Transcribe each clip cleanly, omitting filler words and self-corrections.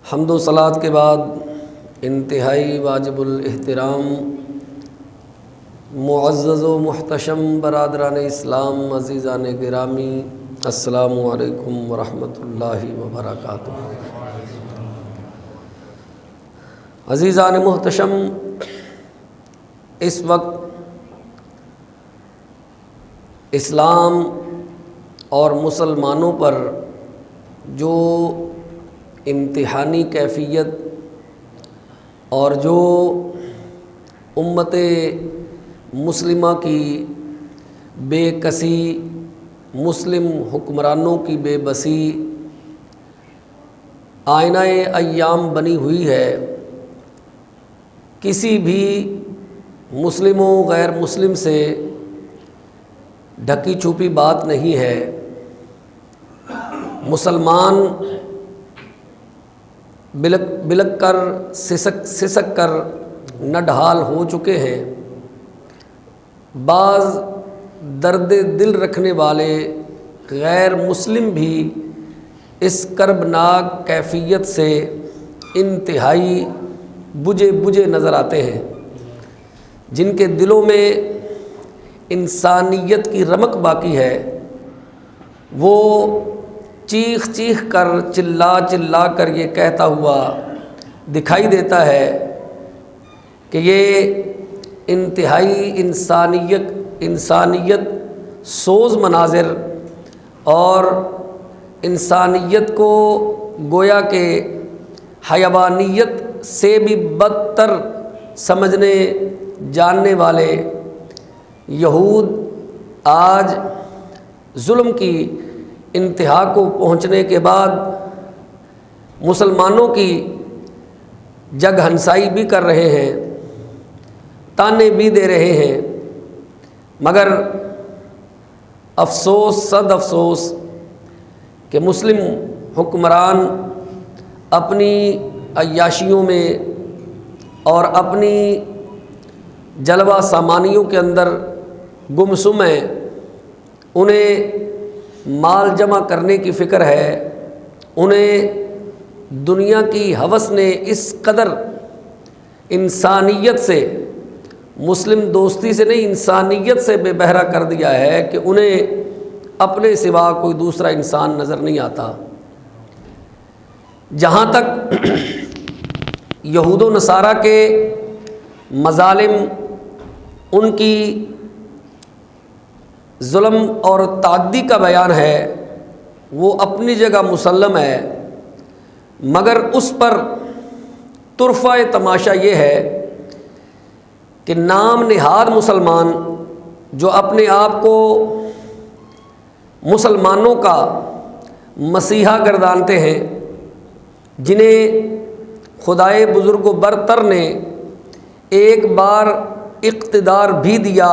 حمد و صلات کے بعد انتہائی واجب الاحترام معزز و محتشم برادران اسلام، عزیزان گرامی، السلام علیکم ورحمۃ اللہ وبرکاتہ۔ عزیزان محتشم، اس وقت اسلام اور مسلمانوں پر جو امتحانی کیفیت اور جو امت مسلمہ کی بے کسی، مسلم حکمرانوں کی بے بسی آئینہ ایام بنی ہوئی ہے، کسی بھی مسلم و غیر مسلم سے ڈھکی چھپی بات نہیں ہے۔ مسلمان بلک کر سسک کر نڈھال ہو چکے ہیں۔ بعض درد دل رکھنے والے غیر مسلم بھی اس کربناک کیفیت سے انتہائی بجھے نظر آتے ہیں، جن کے دلوں میں انسانیت کی رمق باقی ہے۔ وہ چیخ کر چلا کر یہ کہتا ہوا دکھائی دیتا ہے کہ یہ انتہائی انسانیت سوز مناظر اور انسانیت کو گویا کہ حیوانیت سے بھی بدتر سمجھنے جاننے والے یہود آج ظلم کی انتہا کو پہنچنے کے بعد مسلمانوں کی جگ ہنسائی بھی کر رہے ہیں، تانے بھی دے رہے ہیں، مگر افسوس صد افسوس کہ مسلم حکمران اپنی عیاشیوں میں اور اپنی جلوہ سامانیوں کے اندر گمسم ہیں۔ انہیں مال جمع کرنے کی فکر ہے، انہیں دنیا کی ہوس نے اس قدر انسانیت سے، مسلم دوستی سے نہیں انسانیت سے بے بہرا کر دیا ہے کہ انہیں اپنے سوا کوئی دوسرا انسان نظر نہیں آتا۔ جہاں تک یہود و نصارہ کے مظالم، ان کی ظلم اور تعدی کا بیان ہے، وہ اپنی جگہ مسلم ہے، مگر اس پر طرفہ تماشا یہ ہے کہ نام نہاد مسلمان جو اپنے آپ کو مسلمانوں کا مسیحا گردانتے ہیں، جنہیں خدائے بزرگ و برتر نے ایک بار اقتدار بھی دیا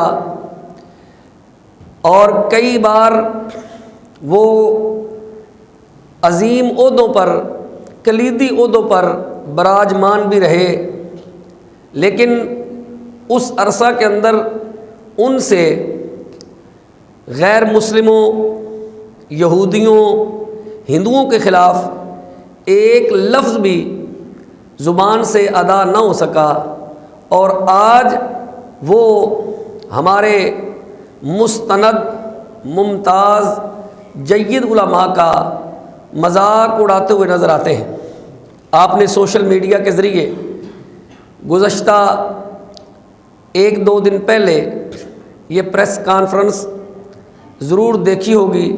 اور کئی بار وہ عظیم عہدوں پر، کلیدی عہدوں پر براجمان بھی رہے، لیکن اس عرصہ کے اندر ان سے غیر مسلموں، یہودیوں، ہندوؤں کے خلاف ایک لفظ بھی زبان سے ادا نہ ہو سکا، اور آج وہ ہمارے مستند، ممتاز، جید علماء کا مذاق اڑاتے ہوئے نظر آتے ہیں۔ آپ نے سوشل میڈیا کے ذریعے گزشتہ 1-2 دن پہلے یہ پریس کانفرنس ضرور دیکھی ہوگی،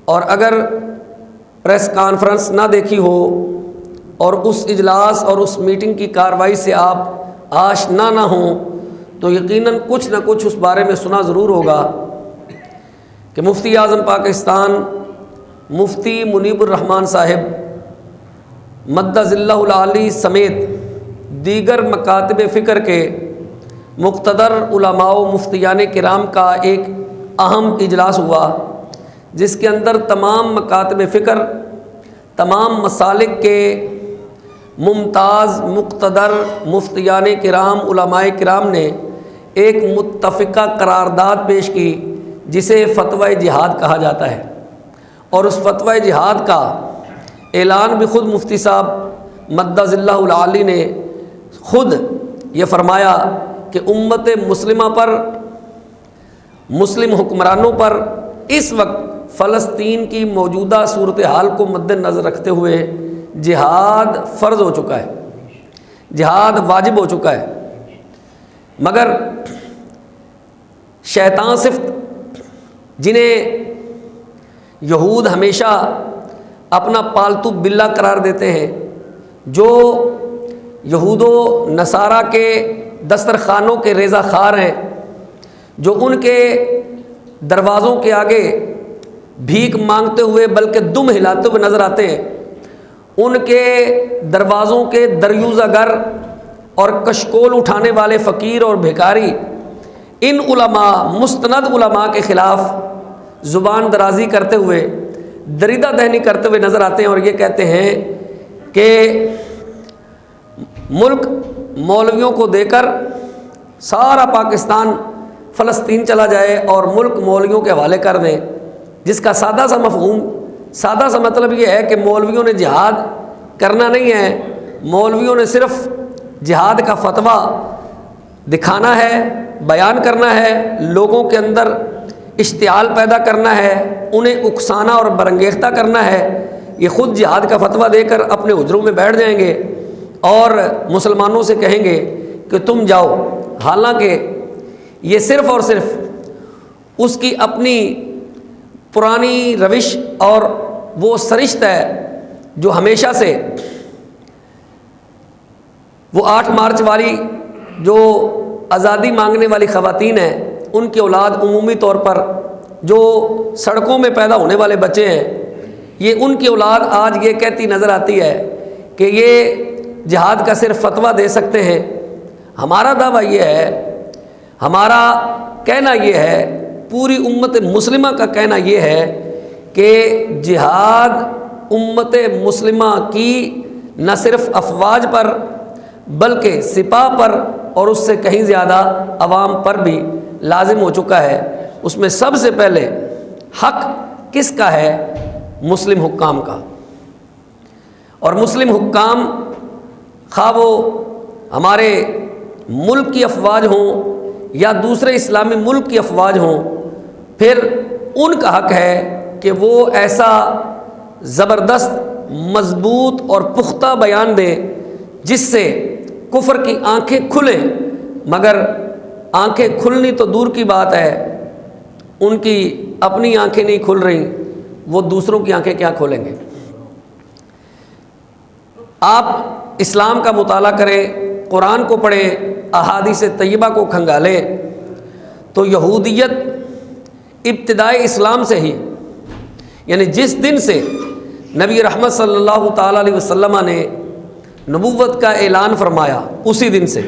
اور اگر پریس کانفرنس نہ دیکھی ہو اور اس اجلاس اور اس میٹنگ کی کارروائی سے آپ آشنا نہ ہوں تو یقیناً کچھ نہ کچھ اس بارے میں سنا ضرور ہوگا کہ مفتی اعظم پاکستان مفتی منیب الرحمان صاحب مدظ اللہ العالی سمیت دیگر مکاتب فکر کے مقتدر علماء و مفتیان کرام کا ایک اہم اجلاس ہوا، جس کے اندر تمام مکاتب فکر، تمام مسالک کے ممتاز مقتدر مفتیان کرام، علماء کرام نے ایک متفقہ قرارداد پیش کی، جسے فتویٰ جہاد کہا جاتا ہے، اور اس فتویٰ جہاد کا اعلان بھی خود مفتی صاحب مد ظلہ العالی نے خود یہ فرمایا کہ امت مسلمہ پر، مسلم حکمرانوں پر اس وقت فلسطین کی موجودہ صورتحال کو مد نظر رکھتے ہوئے جہاد فرض ہو چکا ہے، جہاد واجب ہو چکا ہے، مگر شیطان صفت جنہیں یہود ہمیشہ اپنا پالتو بلہ قرار دیتے ہیں، جو یہود و نصارہ کے دسترخوانوں کے ریزہ خوار ہیں، جو ان کے دروازوں کے آگے بھیک مانگتے ہوئے بلکہ دم ہلاتے ہوئے نظر آتے ہیں، ان کے دروازوں کے دریوزہ گر اور کشکول اٹھانے والے فقیر اور بھیکاری ان علماء، مستند علماء کے خلاف زبان درازی کرتے ہوئے، دریدہ دہنی کرتے ہوئے نظر آتے ہیں، اور یہ کہتے ہیں کہ ملک مولویوں کو دے کر سارا پاکستان فلسطین چلا جائے اور ملک مولویوں کے حوالے کر دیں، جس کا سادہ سا مفہوم، سادہ سا مطلب یہ ہے کہ مولویوں نے جہاد کرنا نہیں ہے، مولویوں نے صرف جہاد کا فتویٰ دکھانا ہے، بیان کرنا ہے، لوگوں کے اندر اشتعال پیدا کرنا ہے، انہیں اکسانا اور برانگیختہ کرنا ہے۔ یہ خود جہاد کا فتویٰ دے کر اپنے حجروں میں بیٹھ جائیں گے اور مسلمانوں سے کہیں گے کہ تم جاؤ، حالانکہ یہ صرف اور صرف اس کی اپنی پرانی روش اور وہ سرشت ہے جو ہمیشہ سے وہ 8 مارچ والی جو آزادی مانگنے والی خواتین ہیں، ان کی اولاد عمومی طور پر جو سڑکوں میں پیدا ہونے والے بچے ہیں، یہ ان کی اولاد آج یہ کہتی نظر آتی ہے کہ یہ جہاد کا صرف فتویٰ دے سکتے ہیں۔ ہمارا دعویٰ یہ ہے، ہمارا کہنا یہ ہے، پوری امت مسلمہ کا کہنا یہ ہے کہ جہاد امت مسلمہ کی نہ صرف افواج پر بلکہ سپاہ پر اور اس سے کہیں زیادہ عوام پر بھی لازم ہو چکا ہے۔ اس میں سب سے پہلے حق کس کا ہے؟ مسلم حکام کا۔ اور مسلم حکام خواہ وہ ہمارے ملک کی افواج ہوں یا دوسرے اسلامی ملک کی افواج ہوں، پھر ان کا حق ہے کہ وہ ایسا زبردست، مضبوط اور پختہ بیان دیں جس سے کفر کی آنکھیں کھلیں، مگر آنکھیں کھلنی تو دور کی بات ہے، ان کی اپنی آنکھیں نہیں کھل رہی، وہ دوسروں کی آنکھیں کیا کھولیں گے؟ آپ اسلام کا مطالعہ کریں، قرآن کو پڑھیں، احادیث طیبہ کو کھنگالیں، تو یہودیت ابتدائی اسلام سے ہی، یعنی جس دن سے نبی رحمت صلی اللہ تعالیٰ علیہ وسلم نے نبوت کا اعلان فرمایا، اسی دن سے،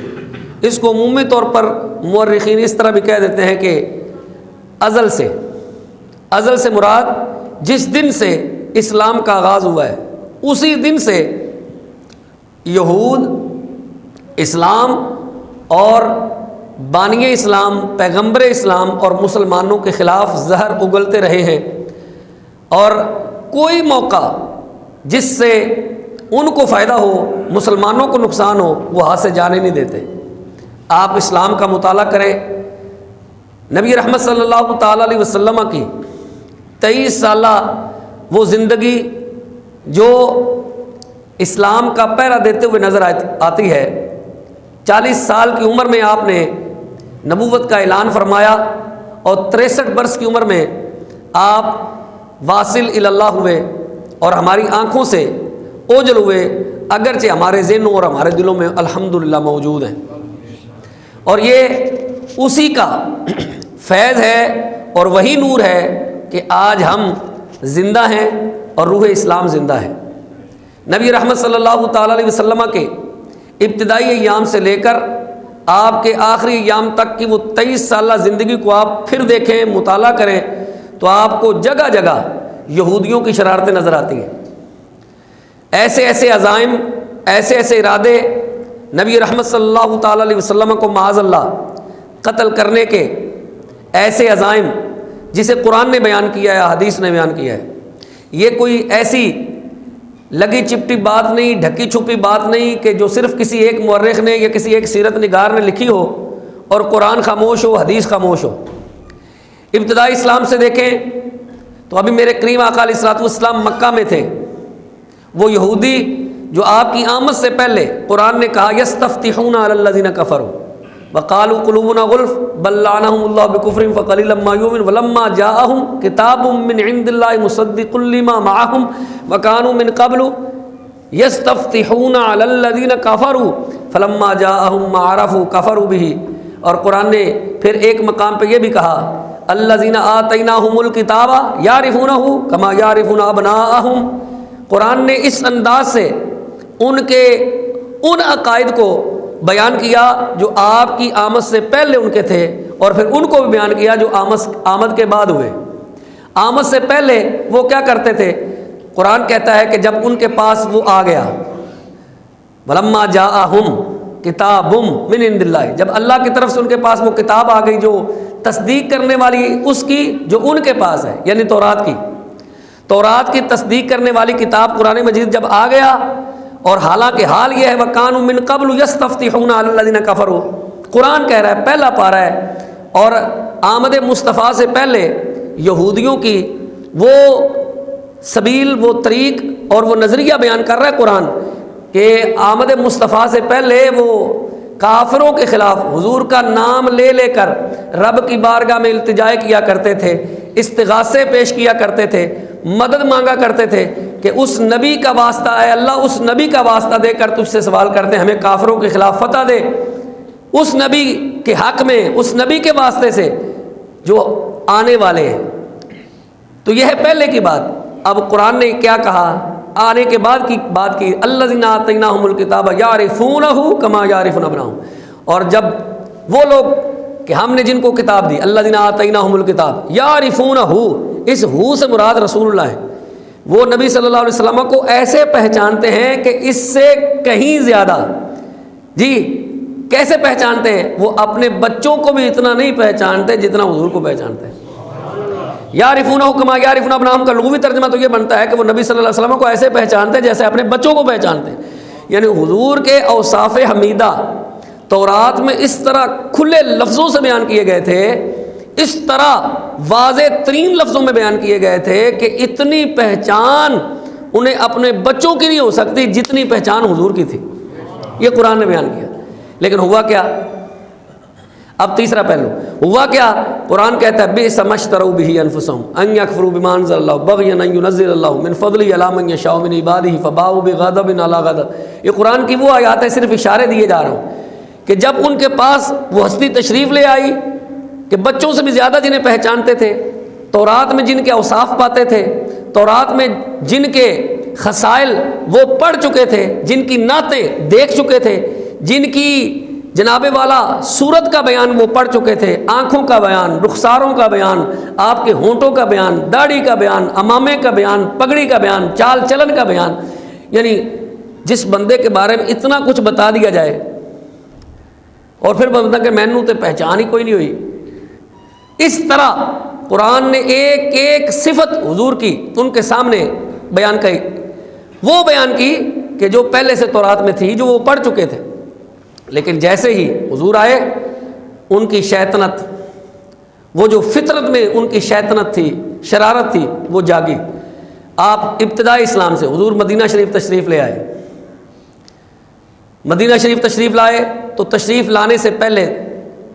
اس کو عمومی طور پر مورخین اس طرح بھی کہہ دیتے ہیں کہ ازل سے مراد جس دن سے اسلام کا آغاز ہوا ہے، اسی دن سے یہود اسلام اور بانی اسلام، پیغمبر اسلام اور مسلمانوں کے خلاف زہر اگلتے رہے ہیں، اور کوئی موقع جس سے ان کو فائدہ ہو، مسلمانوں کو نقصان ہو، وہ ہاتھ سے جانے نہیں دیتے۔ آپ اسلام کا مطالعہ کریں، نبی رحمت صلی اللہ تعالیٰ علیہ وسلم کی 23 سالہ وہ زندگی جو اسلام کا پہرا دیتے ہوئے نظر آتی ہے، 40 سال کی عمر میں آپ نے نبوت کا اعلان فرمایا، اور 63 برس کی عمر میں آپ واصل الی اللہ ہوئے اور ہماری آنکھوں سے اوجل ہوئے، اگرچہ ہمارے ذہنوں اور ہمارے دلوں میں الحمدللہ موجود ہیں، اور یہ اسی کا فیض ہے اور وہی نور ہے کہ آج ہم زندہ ہیں اور روح اسلام زندہ ہے۔ نبی رحمت صلی اللہ تعالیٰ علیہ وسلم کے ابتدائی ایام سے لے کر آپ کے آخری ایام تک کی وہ 23 سالہ زندگی کو آپ پھر دیکھیں، مطالعہ کریں، تو آپ کو جگہ جگہ یہودیوں کی شرارتیں نظر آتی ہیں۔ ایسے ایسے عزائم، ایسے ایسے ارادے، نبی رحمت صلی اللہ تعالیٰ علیہ وسلم کو معاذ اللہ قتل کرنے کے ایسے عزائم، جسے قرآن نے بیان کیا ہے، حدیث نے بیان کیا ہے، یہ کوئی ایسی لگی چپٹی بات نہیں، ڈھکی چھپی بات نہیں کہ جو صرف کسی ایک مورخ نے یا کسی ایک سیرت نگار نے لکھی ہو اور قرآن خاموش ہو، حدیث خاموش ہو۔ ابتدائی اسلام سے دیکھیں تو ابھی میرے کریم آقا علیہ الصلوۃ والسلام مکہ میں تھے، وہ یہودی جو آپ کی آمد سے پہلے قرآن نے کہا یستفتحون علی الذین کفروا وقالوا قلوبنا غلف بل لعنهم اللہ بکفرهم فقلیلا ما یؤمنون ولما جاءهم کتاب من عند اللہ مصدق لما معهم وكانوا من قبل یستفتحون علی الذین کفروا فلما جاءهم ما عرفوا کفروا به۔ اور قرآن نے پھر ایک مقام پہ یہ بھی کہا الذین آتیناہم الکتاب یعرفونہ کما یعرفون ابناءہم۔ قرآن نے اس انداز سے ان کے ان عقائد کو بیان کیا جو آپ کی آمد سے پہلے ان کے تھے، اور پھر ان کو بھی بیان کیا جو آمد کے بعد ہوئے۔ آمد سے پہلے وہ کیا کرتے تھے؟ قرآن کہتا ہے کہ جب ان کے پاس وہ آ گیا وَلَمَّا جَاءَهُمْ کتاب من عند اللہ، جب اللہ کی طرف سے ان کے پاس وہ کتاب آ گئی جو تصدیق کرنے والی اس کی جو ان کے پاس ہے، یعنی تورات کی تصدیق کرنے والی کتاب قرآن مجید جب آ گیا، اور حالانکہ حال یہ ہے وَكَانُوا مِن قَبْلُ يَسْتَفْتِحُونَ عَلَى الَّذِينَ كَفَرُوا، قرآن کہہ رہا ہے، پہلا پارہ ہے، اور آمد مصطفیٰ سے پہلے یہودیوں کی وہ سبیل، وہ طریق اور وہ نظریہ بیان کر رہا ہے قرآن کہ آمد مصطفیٰ سے پہلے وہ کافروں کے خلاف حضور کا نام لے لے کر رب کی بارگاہ میں التجا کیا کرتے تھے، استغاثے پیش کیا کرتے تھے، مدد مانگا کرتے تھے کہ اس نبی کا واسطہ ہے اللہ، اس نبی کا واسطہ دے کر تجھ سے سوال کرتے ہیں ہمیں کافروں کے خلاف فتح دے، اس نبی کے حق میں، اس نبی کے واسطے سے جو آنے والے ہیں۔ تو یہ ہے پہلے کی بات۔ اب قرآن نے کیا کہا آنے کے بعد کی بات کی الذین آتیناہم الکتاب یعرفونہ کما یعرفون ابناہم، اور جب وہ لوگ کہ ہم نے جن کو کتاب دی الذین آتیناہم الکتاب یعرفونہ، اس ہو سے مراد رسول اللہ ہے، وہ نبی صلی اللہ علیہ وسلم کو ایسے پہچانتے ہیں کہ اس سے کہیں زیادہ، جی کیسے پہچانتے ہیں؟ وہ اپنے بچوں کو بھی اتنا نہیں پہچانتے جتنا حضور کو پہچانتے ہیں۔ یعرفونہ کما یعرفون ابناہم کا لغوی ترجمہ تو یہ بنتا ہے کہ وہ نبی صلی اللہ علیہ وسلم کو ایسے پہچانتے ہیں جیسے اپنے بچوں کو پہچانتے ہیں، یعنی حضور کے اوصاف حمیدہ تورات میں اس طرح کھلے لفظوں سے بیان کیے گئے تھے، اس طرح واضح ترین لفظوں میں بیان کیے گئے تھے کہ اتنی پہچان انہیں اپنے بچوں کی نہیں ہو سکتی جتنی پہچان حضور کی تھی، یہ قرآن نے بیان کیا۔ لیکن ہوا کیا؟ اب تیسرا پہلو ہوا کیا؟ قرآن کہتا ہے بئس ما اشتروا به انفسهم ان يكفروا بما انزل الله بغيا ان ينزل الله من فضله على من يشاء من عباده فباءوا بغضب على غضب۔ یہ قرآن کی وہ آیات ہیں، صرف اشارے دیے جا رہا ہوں کہ جب ان کے پاس وہ ہستی تشریف لے آئی کہ بچوں سے بھی زیادہ جنہیں پہچانتے تھے، تورات میں جن کے اوصاف پاتے تھے، تورات میں جن کے خصائل وہ پڑھ چکے تھے، جن کی نعتیں دیکھ چکے تھے، جن کی جناب والا صورت کا بیان وہ پڑھ چکے تھے، آنکھوں کا بیان، رخساروں کا بیان، آپ کے ہونٹوں کا بیان، داڑھی کا بیان، امامے کا بیان، پگڑی کا بیان، چال چلن کا بیان، یعنی جس بندے کے بارے میں اتنا کچھ بتا دیا جائے اور پھر بندہ کہ مینوں تے پہچان ہی کوئی نہیں ہوئی، اس طرح قرآن نے ایک ایک صفت حضور کی ان کے سامنے بیان کی، وہ بیان کی کہ جو پہلے سے تورات میں تھی، جو وہ پڑھ چکے تھے۔ لیکن جیسے ہی حضور آئے ان کی شیطنت، وہ جو فطرت میں ان کی شیطنت تھی، شرارت تھی، وہ جاگی۔ آپ ابتدائی اسلام سے حضور مدینہ شریف تشریف لے آئے، مدینہ شریف تشریف لائے تو تشریف لانے سے پہلے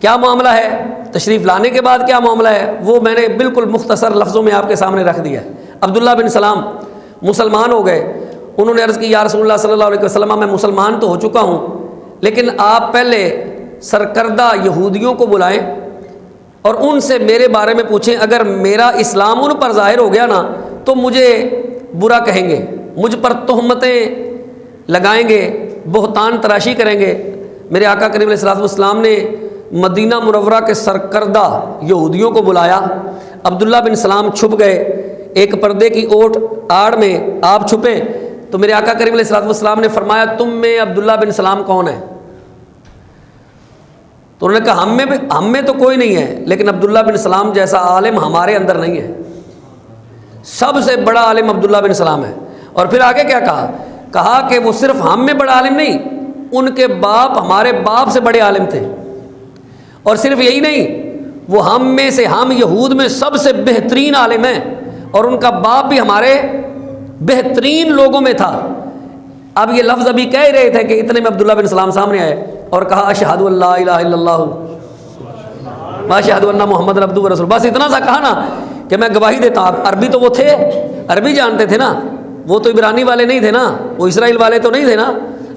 کیا معاملہ ہے، تشریف لانے کے بعد کیا معاملہ ہے، وہ میں نے بالکل مختصر لفظوں میں آپ کے سامنے رکھ دیا ہے۔ عبداللہ بن سلام مسلمان ہو گئے، انہوں نے عرض کی یا رسول اللہ صلی اللہ علیہ وسلم میں مسلمان تو ہو چکا ہوں، لیکن آپ پہلے سرکردہ یہودیوں کو بلائیں اور ان سے میرے بارے میں پوچھیں، اگر میرا اسلام ان پر ظاہر ہو گیا نا تو مجھے برا کہیں گے، مجھ پر تہمتیں لگائیں گے، بہتان تراشی کریں گے۔ میرے آقا کریم علیہ الصلوۃ والسلام نے مدینہ منورہ کے سرکردہ یہودیوں کو بلایا، عبداللہ بن سلام چھپ گئے، ایک پردے کی اوٹ آڑ میں آپ چھپے، تو میرے آقا کریم علیہ الصلوۃ والسلام نے فرمایا تم میں عبداللہ بن سلام کون ہے؟ تو انہوں نے کہا ہم میں تو کوئی نہیں ہے، لیکن عبداللہ بن سلام جیسا عالم ہمارے اندر نہیں ہے، سب سے بڑا عالم عبداللہ بن سلام ہے، اور پھر آگے کیا کہا کہ وہ صرف ہم میں بڑا عالم نہیں، ان کے باپ ہمارے باپ سے بڑے عالم تھے، اور صرف یہی نہیں، وہ ہم میں سے، ہم یہود میں سب سے بہترین عالم ہیں، اور ان کا باپ بھی ہمارے بہترین لوگوں میں تھا۔ اب یہ لفظ ابھی کہہ رہے تھے کہ اتنے میں عبداللہ بن سلام سامنے آئے اور کہا اشہد ان لا الہ الا اللہ واشہد ان محمد عبدہ ورسولہ، بس اتنا سا کہا نا کہ میں گواہی دیتا ہوں۔ عربی تو وہ تھے، عربی جانتے تھے نا، وہ تو عبرانی والے نہیں تھے نا، وہ اسرائیل والے تو نہیں تھے نا،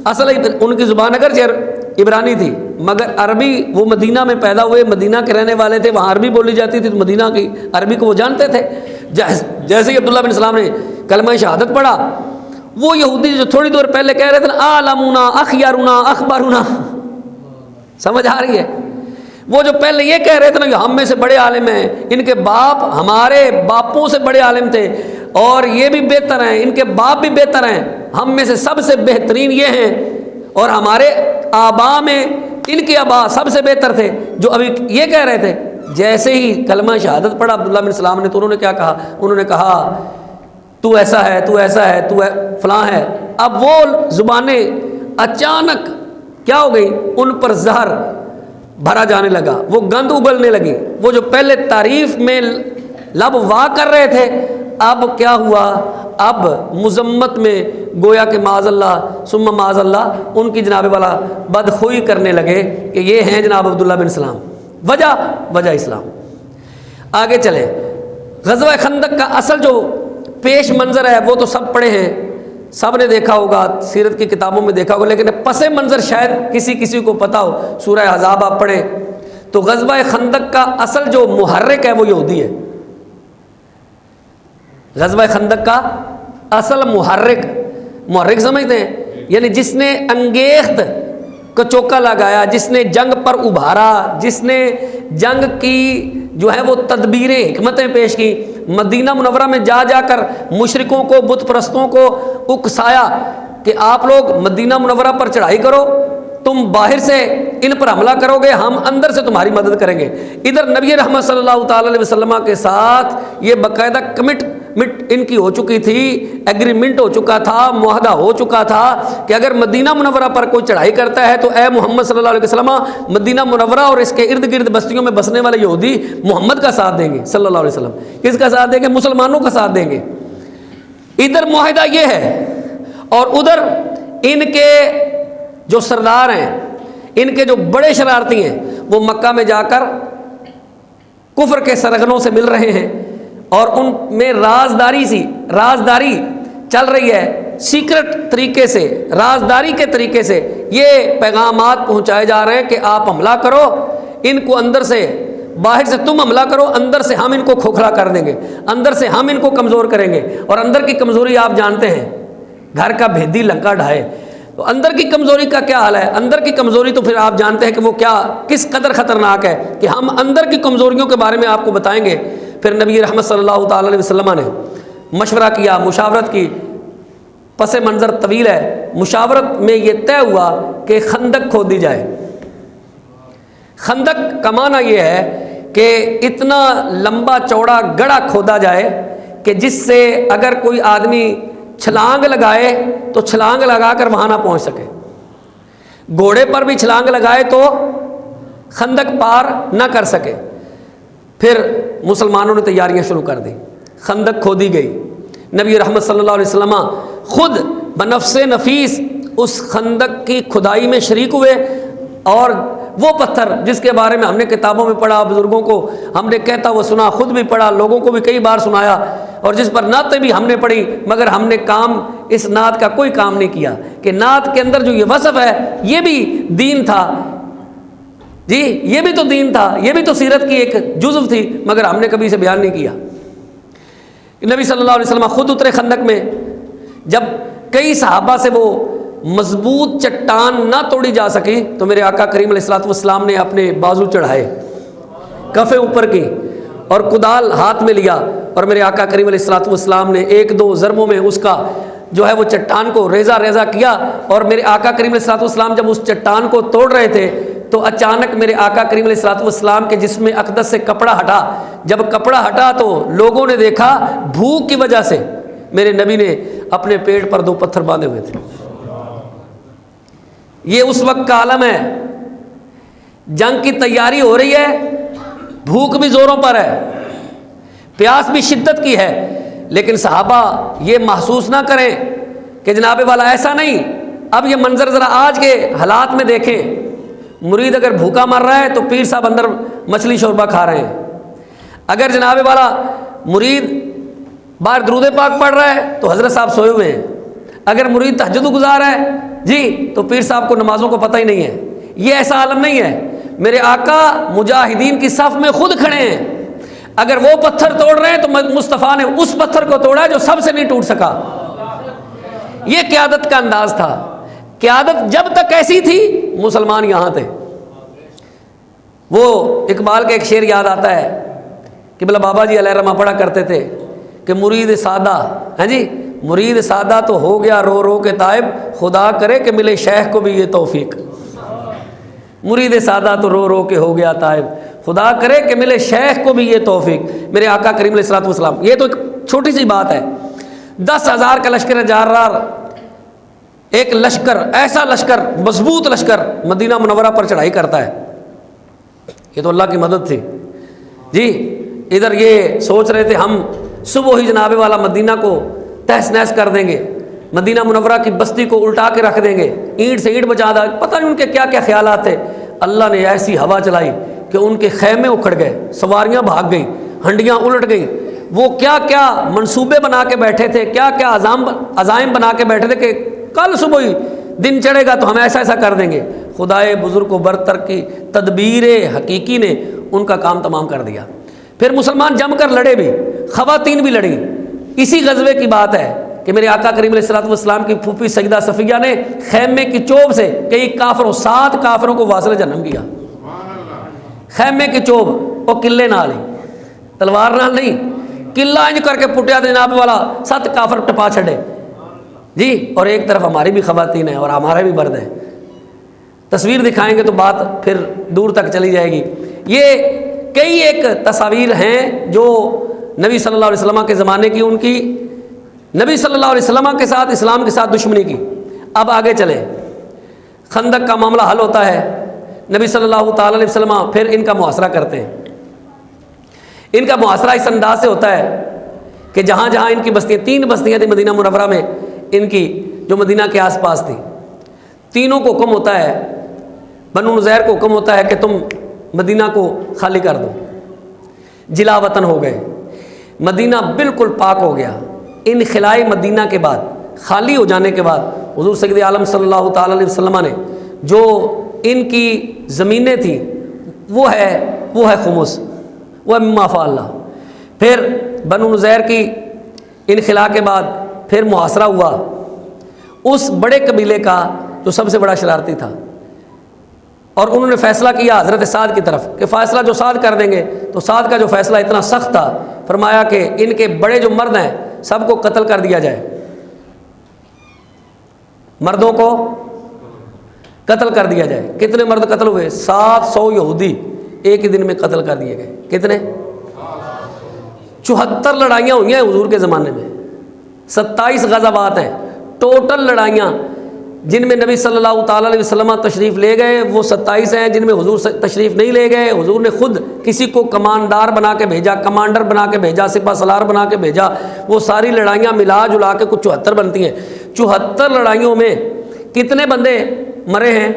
اصل ان کی زبان اگرچہ عبرانی تھی مگر عربی، وہ مدینہ میں پیدا ہوئے، مدینہ کے رہنے والے تھے، وہاں عربی بولی جاتی تھی تو مدینہ کی عربی کو وہ جانتے تھے۔ جیسے ہی عبداللہ بن سلام نے کلمہ شہادت پڑھا، وہ یہودی جو تھوڑی دور پہلے کہہ رہے تھے نا عالمنا اخیارنا اخبارنا، سمجھ آ رہی ہے؟ وہ جو پہلے یہ کہہ رہے تھے نا کہ ہم میں سے بڑے عالم ہیں، ان کے باپ ہمارے باپوں سے بڑے عالم تھے اور یہ بھی بہتر ہیں، ان کے باپ بھی بہتر ہیں، ہم میں سے سب سے بہترین یہ ہیں، اور ہمارے آبا میں ان کے آبا سب سے بہتر تھے، جو ابھی یہ کہہ رہے تھے۔ جیسے ہی کلمہ شہادت پڑھا عبداللہ بن سلام نے تو انہوں نے کیا کہا؟ انہوں نے کہا تو ایسا ہے، تو ایسا ہے، تو فلاں ہے۔ اب وہ زبانیں اچانک کیا ہو گئی؟ ان پر زہر بھرا جانے لگا، وہ گند اگلنے لگی۔ وہ جو پہلے تعریف میں لب وا کر رہے تھے، اب کیا ہوا؟ اب مذمت میں گویا کہ معاذ اللہ ثم معاذ اللہ ان کی جناب والا بدخوئی کرنے لگے کہ یہ ہیں جناب عبداللہ بن سلام۔ وجہ اسلام۔ آگے چلیں، غزوہ خندق کا اصل جو پیش منظر ہے وہ تو سب پڑھے ہیں، سب نے دیکھا ہوگا، سیرت کی کتابوں میں دیکھا ہوگا، لیکن پس منظر شاید کسی کو پتہ ہو۔ سورہ احزاب آپ پڑھیں تو غزوہ خندق کا اصل جو محرک ہے وہ یہودی ہے۔ غزوہ خندق کا اصل محرک سمجھتے ہیں؟ یعنی جس نے انگیخت کو چوکا لگایا، جس نے جنگ پر ابھارا، جس نے جنگ کی جو ہے وہ تدبیریں حکمتیں پیش کی، مدینہ منورہ میں جا کر مشرکوں کو، بت پرستوں کو اکسایا کہ آپ لوگ مدینہ منورہ پر چڑھائی کرو، تم باہر سے ان پر حملہ کرو گے، ہم اندر سے تمہاری مدد کریں گے۔ ادھر نبی رحمت صلی اللہ تعالی علیہ وسلم کے ساتھ یہ باقاعدہ کمٹ ان کی ہو چکی تھی، ایگریمنٹ ہو چکا تھا، معاہدہ ہو چکا تھا کہ اگر مدینہ منورہ پر کوئی چڑھائی کرتا ہے تو اے محمد صلی اللہ علیہ وسلم، مدینہ منورہ اور اس کے ارد گرد بستیوں میں بسنے والے یہودی محمد کا ساتھ دیں گے صلی اللہ علیہ وسلم۔ کس کا ساتھ دیں گے؟ مسلمانوں کا ساتھ دیں گے۔ ادھر معاہدہ یہ ہے، اور ادھر ان کے جو سردار ہیں، ان کے جو بڑے شرارتی ہیں، وہ مکہ میں جا کر کفر کے سرغنوں سے مل رہے ہیں، اور ان میں رازداری چل رہی ہے، سیکرٹ طریقے سے، رازداری کے طریقے سے یہ پیغامات پہنچائے جا رہے ہیں کہ آپ حملہ کرو، ان کو اندر سے، باہر سے تم حملہ کرو، اندر سے ہم ان کو کھوکھلا کر دیں گے، اندر سے ہم ان کو کمزور کریں گے۔ اور اندر کی کمزوری آپ جانتے ہیں، گھر کا بھیدی لنکا ڈھائے، تو اندر کی کمزوری کا کیا حال ہے؟ اندر کی کمزوری تو پھر آپ جانتے ہیں کہ وہ کس قدر خطرناک ہے، کہ ہم اندر کی کمزوریوں کے بارے میں آپ کو بتائیں گے۔ پھر نبی رحمت صلی اللہ تعالی علیہ وسلم نے مشورہ کیا، مشاورت کی، پس منظر طویل ہے۔ مشاورت میں یہ طے ہوا کہ خندق کھودی جائے۔ خندق کا معنی یہ ہے کہ اتنا لمبا چوڑا گڑھا کھودا جائے کہ جس سے اگر کوئی آدمی چھلانگ لگائے تو چھلانگ لگا کر وہاں نہ پہنچ سکے، گھوڑے پر بھی چھلانگ لگائے تو خندق پار نہ کر سکے۔ پھر مسلمانوں نے تیاریاں شروع کر دی، خندق کھودی گئی۔ نبی رحمت صلی اللہ علیہ وسلم خود بنفس نفیس اس خندق کی کھدائی میں شریک ہوئے، اور وہ پتھر جس کے بارے میں ہم نے کتابوں میں پڑھا، بزرگوں کو ہم نے کہتا وہ سنا، خود بھی پڑھا، لوگوں کو بھی کئی بار سنایا، اور جس پر نعتیں بھی ہم نے پڑھی، مگر ہم نے اس نعت کا کوئی کام نہیں کیا کہ نعت کے اندر جو یہ وصف ہے یہ بھی دین تھا، جی یہ بھی تو دین تھا، یہ بھی تو سیرت کی ایک جزو تھی، مگر ہم نے کبھی اسے بیان نہیں کیا۔ نبی صلی اللہ علیہ وسلم خود اترے خندق میں، جب کئی صحابہ سے وہ مضبوط چٹان نہ توڑی جا سکی تو میرے آقا کریم علیہ الصلوۃ والسلام نے اپنے بازو چڑھائے، کفیں اوپر کی اور کدال ہاتھ میں لیا، اور میرے آقا کریم علیہ الصلوۃ والسلام نے ایک دو ضربوں میں اس کا جو ہے وہ چٹان کو ریزہ ریزہ کیا۔ اور میرے آقا کریم علیہ الصلوۃ والسلام جب اس چٹان کو توڑ رہے تھے تو اچانک میرے آقا کریم علیہ الصلوۃ والسلام کے جسم اقدس سے کپڑا ہٹا۔ جب کپڑا ہٹا تو لوگوں نے دیکھا بھوک کی وجہ سے میرے نبی نے اپنے پیٹ پر 2 پتھر باندھے ہوئے تھے. یہ اس وقت کا عالم ہے. جنگ کی تیاری ہو رہی ہے, بھوک بھی زوروں پر ہے, پیاس بھی شدت کی ہے, لیکن صحابہ یہ محسوس نہ کریں کہ جناب والا ایسا نہیں. اب یہ منظر ذرا آج کے حالات میں دیکھیں. مرید اگر بھوکا مر رہا ہے تو پیر صاحب اندر مچھلی شوربہ کھا رہے ہیں. اگر جناب والا مرید باہر درود پاک پڑھ رہا ہے تو حضرت صاحب سوئے ہوئے ہیں. اگر مرید تہجد گزار ہے جی تو پیر صاحب کو نمازوں کو پتہ ہی نہیں ہے. یہ ایسا عالم نہیں ہے. میرے آقا مجاہدین کی صف میں خود کھڑے ہیں. اگر وہ پتھر توڑ رہے ہیں تو مصطفیٰ نے اس پتھر کو توڑا جو سب سے نہیں ٹوٹ سکا. یہ قیادت کا انداز تھا. قیادت جب تک ایسی تھی مسلمان یہاں تھے. وہ اقبال کا ایک شعر یاد آتا ہے کہ بلا بابا جی علیہ رحمہ پڑھا کرتے تھے کہ مرید سادہ, ہاں جی, مرید سادہ تو ہو گیا رو رو کے تائب, خدا کرے کہ ملے شیخ کو بھی یہ توفیق. مرید سادہ تو رو رو کے ہو گیا تائب, خدا کرے کہ ملے شیخ کو بھی یہ توفیق. میرے آقا کریم علیہ الصلوۃ والسلام, یہ تو ایک چھوٹی سی بات ہے. 10,000 کا لشکر جارار, ایک لشکر, ایسا لشکر, مضبوط لشکر مدینہ منورہ پر چڑھائی کرتا ہے. یہ تو اللہ کی مدد تھی جی. ادھر یہ سوچ رہے تھے ہم صبح ہی جناب والا مدینہ کو تہس نہس کر دیں گے, مدینہ منورہ کی بستی کو الٹا کے رکھ دیں گے, اینٹ سے اینٹ بچا دیں. پتہ نہیں ان کے کیا کیا خیالات تھے. اللہ نے ایسی ہوا چلائی کہ ان کے خیمے اکھڑ گئے, سواریاں بھاگ گئیں, ہنڈیاں الٹ گئیں. وہ کیا کیا منصوبے بنا کے بیٹھے تھے, کیا کیا عزائم بنا کے بیٹھے تھے کہ کل صبح ہی دن چڑھے گا تو ہم ایسا ایسا کر دیں گے. خدائے بزرگ و برتر کی تدبیر حقیقی نے ان کا کام تمام کر دیا. پھر مسلمان جم کر لڑے بھی, خواتین بھی لڑیں. اسی غزوے کی بات ہے کہ میرے آقا کریم علیہ الصلوۃ والسلام کی پھوپھی سیدہ صفیہ نے خیمے کی چوب سے کئی کافروں, 7 کافروں کو واصل جہنم کیا. خیمے کی چوب, وہ قلے نال ہی, تلوار نال نہیں, قلعہ انج کر کے پٹیا جناب والا 7 کافر ٹپا چھڑے جی. اور ایک طرف ہماری بھی خواتین ہیں اور ہمارے بھی مرد ہیں. تصویر دکھائیں گے تو بات پھر دور تک چلی جائے گی. یہ کئی ایک تصاویر ہیں جو نبی صلی اللہ علیہ وسلم کے زمانے کی, ان کی نبی صلی اللہ علیہ وسلم کے ساتھ, اسلام کے ساتھ دشمنی کی. اب آگے چلیں. خندق کا معاملہ حل ہوتا ہے, نبی صلی اللہ تعالی علیہ وسلم پھر ان کا محاصرہ کرتے ہیں. ان کا محاصرہ اس انداز سے ہوتا ہے کہ جہاں جہاں ان کی بستیاں, 3 بستیاں تھیں مدینہ منورہ میں ان کی, جو مدینہ کے آس پاس تھی, تینوں کو حکم ہوتا ہے, بنو نذیر کو حکم ہوتا ہے کہ تم مدینہ کو خالی کر دو. جلا وطن ہو گئے, مدینہ بالکل پاک ہو گیا. ان خلائی مدینہ کے بعد, خالی ہو جانے کے بعد, حضور سید عالم صلی اللہ تعالی علیہ وسلم نے جو ان کی زمینیں تھیں وہ ہے خمس, وہ ہے مما فعل اللہ. پھر بنو نذیر کی انخلا کے بعد پھر محاصرہ ہوا اس بڑے قبیلے کا جو سب سے بڑا شرارتی تھا, اور انہوں نے فیصلہ کیا حضرت سعد کی طرف کہ فیصلہ جو سعد کر دیں گے. تو سعد کا جو فیصلہ اتنا سخت تھا, فرمایا کہ ان کے بڑے جو مرد ہیں سب کو قتل کر دیا جائے. مردوں کو قتل کر دیا جائے. کتنے مرد قتل ہوئے؟ 700 یہودی ایک ہی دن میں قتل کر دیے گئے. کتنے؟ 74 لڑائیاں ہوئی ہیں حضور کے زمانے میں, 27 غزوات ہیں ٹوٹل لڑائیاں جن میں نبی صلی اللہ تعالی علیہ وسلم تشریف لے گئے. وہ 27 ہیں جن میں حضور تشریف نہیں لے گئے. حضور نے خود کسی کو کمانڈار بنا کے بھیجا, کمانڈر بنا کے بھیجا, سپہ سالار بنا کے بھیجا. وہ ساری لڑائیاں ملا جلا کے کچھ 74 بنتی ہیں. 74 لڑائیوں میں کتنے بندے مرے ہیں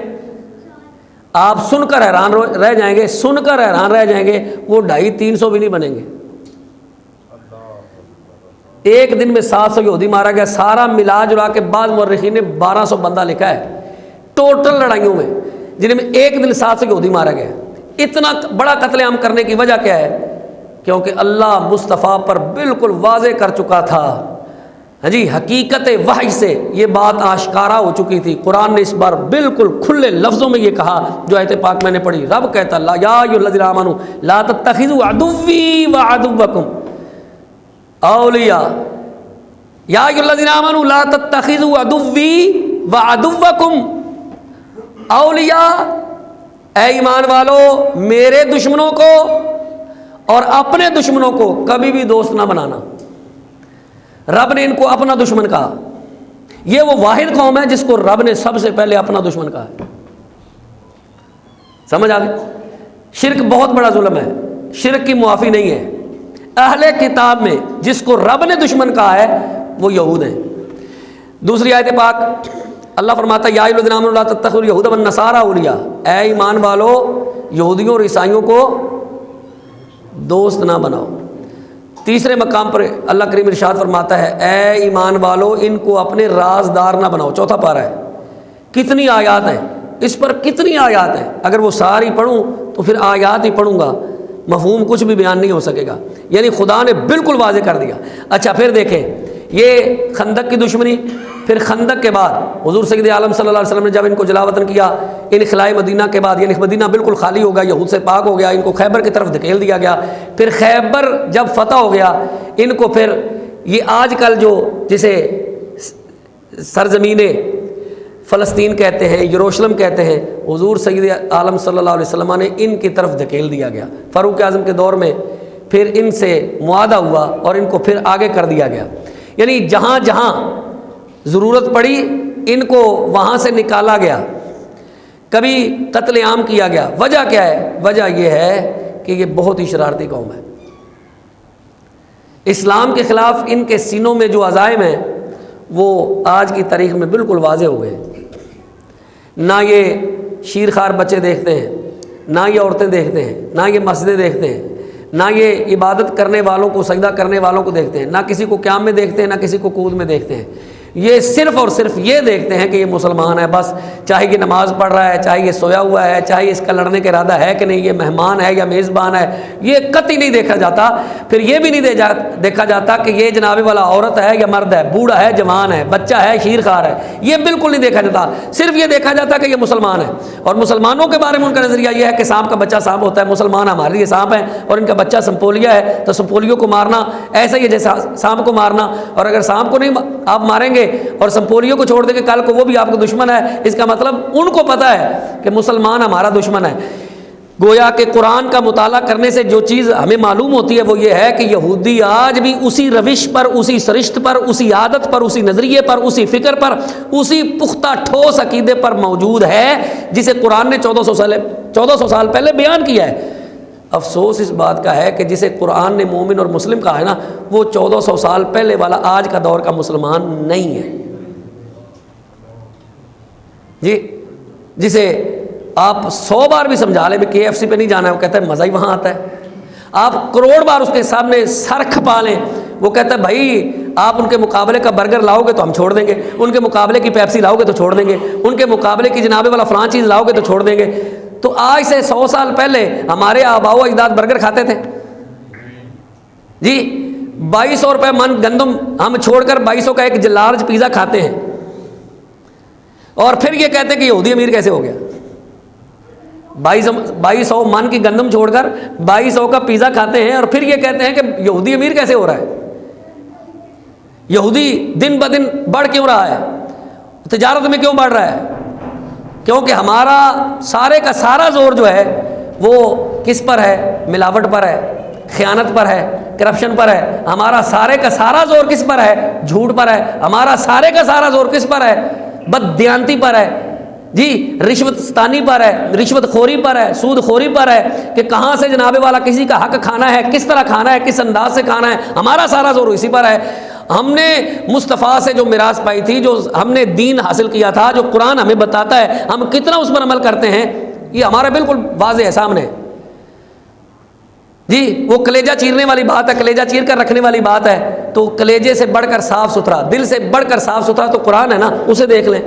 آپ سن کر حیران رہ جائیں گے, سن کر حیران رہ جائیں گے. وہ 250-300 بھی نہیں بنیں گے. ایک دن میں 700 یہودی مارا گیا. سارا ملا جلا کے بعض مورخین نے 1200 بندہ لکھا ہے ٹوٹل لڑائیوں میں, جن میں ایک دن 700 یہودی مارا گیا. اتنا بڑا قتل عام کرنے کی وجہ کیا ہے؟ کیونکہ اللہ مصطفیٰ پر بالکل واضح کر چکا تھا. ہاں جی, حقیقت وحی سے یہ بات آشکارا ہو چکی تھی. قرآن نے اس بار بالکل کھلے لفظوں میں یہ کہا جو آیت پاک میں نے پڑھی. رب کہتا اللہ یا ایھا الذین آمنوا لا تتخذوا عدوی وعدوکم اولیاء, یا ایھا الذین آمنوا لا تتخذوا عدوی وعدوکم اولیاء. اے ایمان والو, میرے دشمنوں کو اور اپنے دشمنوں کو کبھی بھی دوست نہ بنانا. رب نے ان کو اپنا دشمن کہا. یہ وہ واحد قوم ہے جس کو رب نے سب سے پہلے اپنا دشمن کہا ہے. سمجھ آ گئی؟ شرک بہت بڑا ظلم ہے, شرک کی معافی نہیں ہے. اہل کتاب میں جس کو رب نے دشمن کہا ہے وہ یہود ہیں. دوسری آیت پاک اللہ فرماتا ہے یا ایھا الذین آمنوا لا تتخذوا اليہود والنصارى اولیاء, اے ایمان والو یہودیوں اور عیسائیوں کو دوست نہ بناؤ. تیسرے مقام پر اللہ کریم ارشاد فرماتا ہے اے ایمان والو ان کو اپنے رازدار نہ بناؤ. چوتھا پارہ ہے. کتنی آیات ہیں اس پر, کتنی آیات ہیں. اگر وہ ساری پڑھوں تو پھر آیات ہی پڑھوں گا, مفہوم کچھ بھی بیان نہیں ہو سکے گا. یعنی خدا نے بالکل واضح کر دیا. اچھا پھر دیکھیں یہ خندق کی دشمنی. پھر خندق کے بعد حضور سید عالم صلی اللہ علیہ وسلم نے جب ان کو جلا وطن کیا, انخلاء مدینہ کے بعد, یعنی مدینہ بالکل خالی ہو گیا, یہود سے پاک ہو گیا, ان کو خیبر کی طرف دھکیل دیا گیا. پھر خیبر جب فتح ہو گیا ان کو پھر یہ آج کل جو جسے سرزمین فلسطین کہتے ہیں, یروشلم کہتے ہیں, حضور سید عالم صلی اللہ علیہ وسلم نے ان کی طرف دھکیل دیا گیا. فاروق اعظم کے دور میں پھر ان سے معاہدہ ہوا اور ان کو پھر آگے کر دیا گیا. یعنی جہاں جہاں ضرورت پڑی ان کو وہاں سے نکالا گیا, کبھی قتل عام کیا گیا. وجہ کیا ہے؟ وجہ یہ ہے کہ یہ بہت ہی شرارتی قوم ہے. اسلام کے خلاف ان کے سینوں میں جو عزائم ہیں وہ آج کی تاریخ میں بالکل واضح ہو گئے. نہ یہ شیرخوار بچے دیکھتے ہیں, نہ یہ عورتیں دیکھتے ہیں, نہ یہ مسجدیں دیکھتے ہیں, نہ یہ عبادت کرنے والوں کو, سجدہ کرنے والوں کو دیکھتے ہیں, نہ کسی کو قیام میں دیکھتے ہیں, نہ کسی کو قعود میں دیکھتے ہیں. یہ صرف اور صرف یہ دیکھتے ہیں کہ یہ مسلمان ہے بس. چاہے یہ نماز پڑھ رہا ہے, چاہے یہ سویا ہوا ہے, چاہے اس کا لڑنے کا ارادہ ہے کہ نہیں, یہ مہمان ہے یا میزبان ہے, یہ قطعی نہیں دیکھا جاتا. پھر یہ بھی نہیں دیکھا جاتا کہ یہ جناب والا عورت ہے یا مرد ہے, بوڑھا ہے, جوان ہے, بچہ ہے, شیرخوار ہے. یہ بالکل نہیں دیکھا جاتا. صرف یہ دیکھا جاتا کہ یہ مسلمان ہے. اور مسلمانوں کے بارے میں ان کا نظریہ یہ ہے کہ سانپ کا بچہ سانپ ہوتا ہے, مسلمان ہمارے لیے سانپ ہے, اور ان کا بچہ سمپولیا ہے تو سمپولیوں کو مارنا ایسا ہی ہے جیسے سانپ کو مارنا. اور اگر سانپ کو نہیں آپ ماریں گے اور سمپولیوں کو چھوڑ دیں گے, کل کو وہ بھی آپ کو دشمن ہے. اس کا مطلب ان کو پتہ ہے کہ مسلمان ہمارا دشمن ہے. گویا کہ قرآن کا مطالعہ کرنے سے جو چیز ہمیں معلوم ہوتی ہے وہ یہ ہے کہ یہودی آج بھی اسی روش پر, اسی سرشت پر, اسی عادت پر, اسی نظریے پر, اسی فکر پر, اسی پختہ ٹھوس عقیدے پر موجود ہے جسے قرآن نے 1400 سال پہلے بیان کیا ہے. افسوس اس بات کا ہے کہ جسے قرآن نے مومن اور مسلم کہا ہے نا, وہ 1400 سال پہلے والا آج کا دور کا مسلمان نہیں ہے. جی جسے آپ 100 بار بھی سمجھا لیں کہ KFC پہ نہیں جانا ہے, وہ کہتا ہے مزہ ہی وہاں آتا ہے. آپ کروڑ بار اس کے سامنے سر کھپا لیں, وہ کہتا ہے بھائی آپ ان کے مقابلے کا برگر لاؤ گے تو ہم چھوڑ دیں گے, ان کے مقابلے کی پیپسی لاؤ گے تو چھوڑ دیں گے, ان کے مقابلے کی جناب والا فلاں چیز لاؤ گے تو چھوڑ دیں گے. تو آج سے 100 سال پہلے ہمارے آباء و اجداد برگر کھاتے تھے جی. 2200 روپے من گندم ہم چھوڑ کر 2200 کا ایک لارج پیزا کھاتے ہیں, اور پھر یہ کہتے ہیں کہ یہودی امیر کیسے ہو گیا. 2200 من کی گندم چھوڑ کر 2200 کا پیزا کھاتے ہیں, اور پھر یہ کہتے ہیں کہ یہودی امیر کیسے ہو رہا ہے. یہودی دن بدن بڑھ کیوں رہا ہے, تجارت میں کیوں بڑھ رہا ہے؟ کیونکہ ہمارا سارے کا سارا زور جو ہے وہ کس پر ہے؟ ملاوٹ پر ہے, خیانت پر ہے, کرپشن پر ہے. ہمارا سارے کا سارا زور کس پر ہے؟ جھوٹ پر ہے. ہمارا سارے کا سارا زور کس پر ہے؟ بددیانتی پر ہے جی, رشوت ستانی پر ہے, رشوت خوری پر ہے, سود خوری پر ہے, کہ کہاں سے جناب والا کسی کا حق کھانا ہے, کس طرح کھانا ہے, کس انداز سے کھانا ہے. ہمارا سارا زور اسی پر ہے. ہم نے مصطفیٰ سے جو میراث پائی تھی, جو ہم نے دین حاصل کیا تھا, جو قرآن ہمیں بتاتا ہے, ہم کتنا اس پر عمل کرتے ہیں یہ ہمارا بالکل واضح ہے سامنے جی. وہ کلیجہ چیرنے والی بات ہے, کلیجہ چیر کر رکھنے والی بات ہے, تو کلیجے سے بڑھ کر صاف ستھرا, دل سے بڑھ کر صاف ستھرا تو قرآن ہے نا, اسے دیکھ لیں.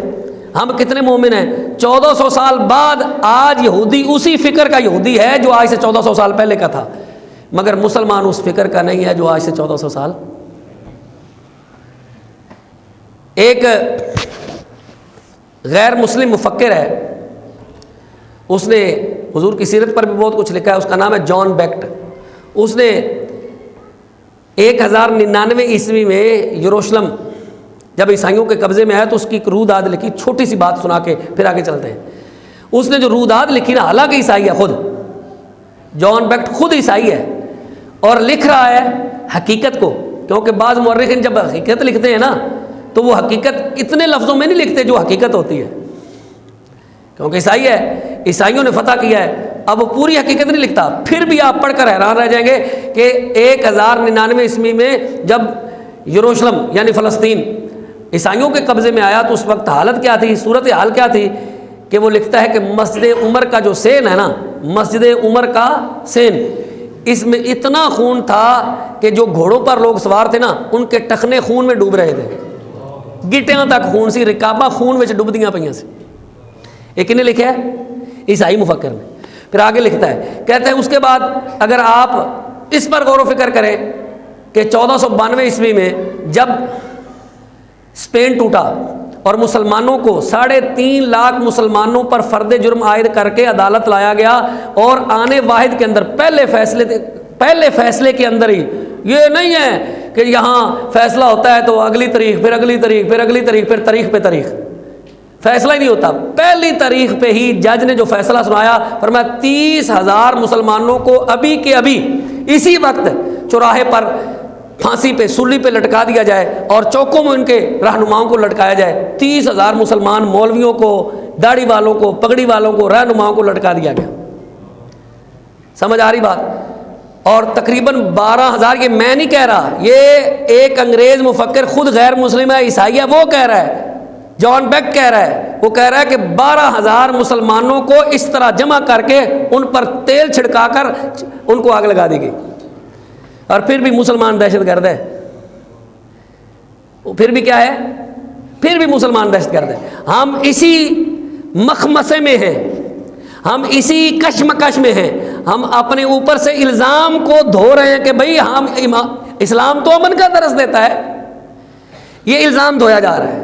ہم کتنے مومن ہیں. 1400 سال بعد آج یہودی اسی فکر کا یہودی ہے جو آج سے 1400 سال پہلے کا تھا, مگر مسلمان اس فکر کا نہیں ہے جو آج سے 1400 سال. ایک غیر مسلم مفکر ہے, اس نے حضور کی سیرت پر بھی بہت کچھ لکھا ہے. اس کا نام ہے جان بیکٹ. اس نے 1099 عیسوی میں یروشلم جب عیسائیوں کے قبضے میں آیا تو اس کی ایک روداد لکھی. چھوٹی سی بات سنا کے پھر آگے چلتے ہیں. اس نے جو روداد لکھی نا, حالانکہ عیسائی ہے خود, جان بیکٹ خود عیسائی ہے, اور لکھ رہا ہے حقیقت کو کیونکہ بعض مورخین جب حقیقت لکھتے ہیں نا تو وہ حقیقت اتنے لفظوں میں نہیں لکھتے جو حقیقت ہوتی ہے، کیونکہ عیسائی ہے، عیسائیوں نے فتح کیا ہے، اب وہ پوری حقیقت نہیں لکھتا۔ پھر بھی آپ پڑھ کر حیران رہ جائیں گے کہ 1099 عیسوی میں جب یروشلم یعنی فلسطین عیسائیوں کے قبضے میں آیا تو اس وقت حالت کیا تھی، صورت حال کیا تھی، کہ وہ لکھتا ہے کہ مسجد عمر کا جو سین ہے نا، مسجد عمر کا سین، اس میں اتنا خون تھا کہ جو گھوڑوں پر لوگ سوار تھے نا ان کے ٹخنے خون میں ڈوب رہے تھے، گٹیاں تک خون سی، رکابہ خون میں ڈوبدیاں پہ سے۔ ایک نے لکھا ہے عیسائی مفکر نے۔ پھر آگے لکھتا ہے، کہتے ہیں اس کے بعد اگر آپ اس پر غور و فکر کریں کہ 1492 عیسوی میں جب اسپین ٹوٹا اور مسلمانوں کو 3.5 لاکھ مسلمانوں پر فرد جرم عائد کر کے عدالت لایا گیا، اور آنے واحد کے اندر پہلے فیصلے کے اندر ہی، یہ نہیں ہے کہ یہاں فیصلہ ہوتا ہے تو اگلی تاریخ، پھر اگلی تاریخ، پھر اگلی تاریخ، پھر تاریخ پہ تاریخ، فیصلہ ہی نہیں ہوتا، پہلی تاریخ پہ ہی جج نے جو فیصلہ سنایا فرمایا 30,000 مسلمانوں کو ابھی کے ابھی اسی وقت چوراہے پر پھانسی پہ، سولی پہ لٹکا دیا جائے اور چوکوں میں ان کے رہنماؤں کو لٹکایا جائے۔ 30,000 مسلمان مولویوں کو، داڑھی والوں کو، پگڑی والوں کو، رہنماؤں کو لٹکا دیا گیا۔ سمجھ آ رہی بات؟ اور تقریباً 12,000، یہ میں نہیں کہہ رہا، یہ ایک انگریز مفکر خود غیر مسلم ہے، عیسائی ہے، وہ کہہ رہا ہے، جان بیک کہہ رہا ہے، وہ کہہ رہا ہے کہ 12,000 مسلمانوں کو اس طرح جمع کر کے ان پر تیل چھڑکا کر ان کو آگ لگا دی گئی، اور پھر بھی مسلمان دہشت گرد ہے، پھر بھی کیا ہے، پھر بھی مسلمان دہشت گرد ہے۔ ہم اسی مخمسے میں ہیں، ہم اسی کشمکش میں ہیں، ہم اپنے اوپر سے الزام کو دھو رہے ہیں کہ بھئی ہم اسلام تو امن کا درس دیتا ہے، یہ الزام دھویا جا رہا ہے۔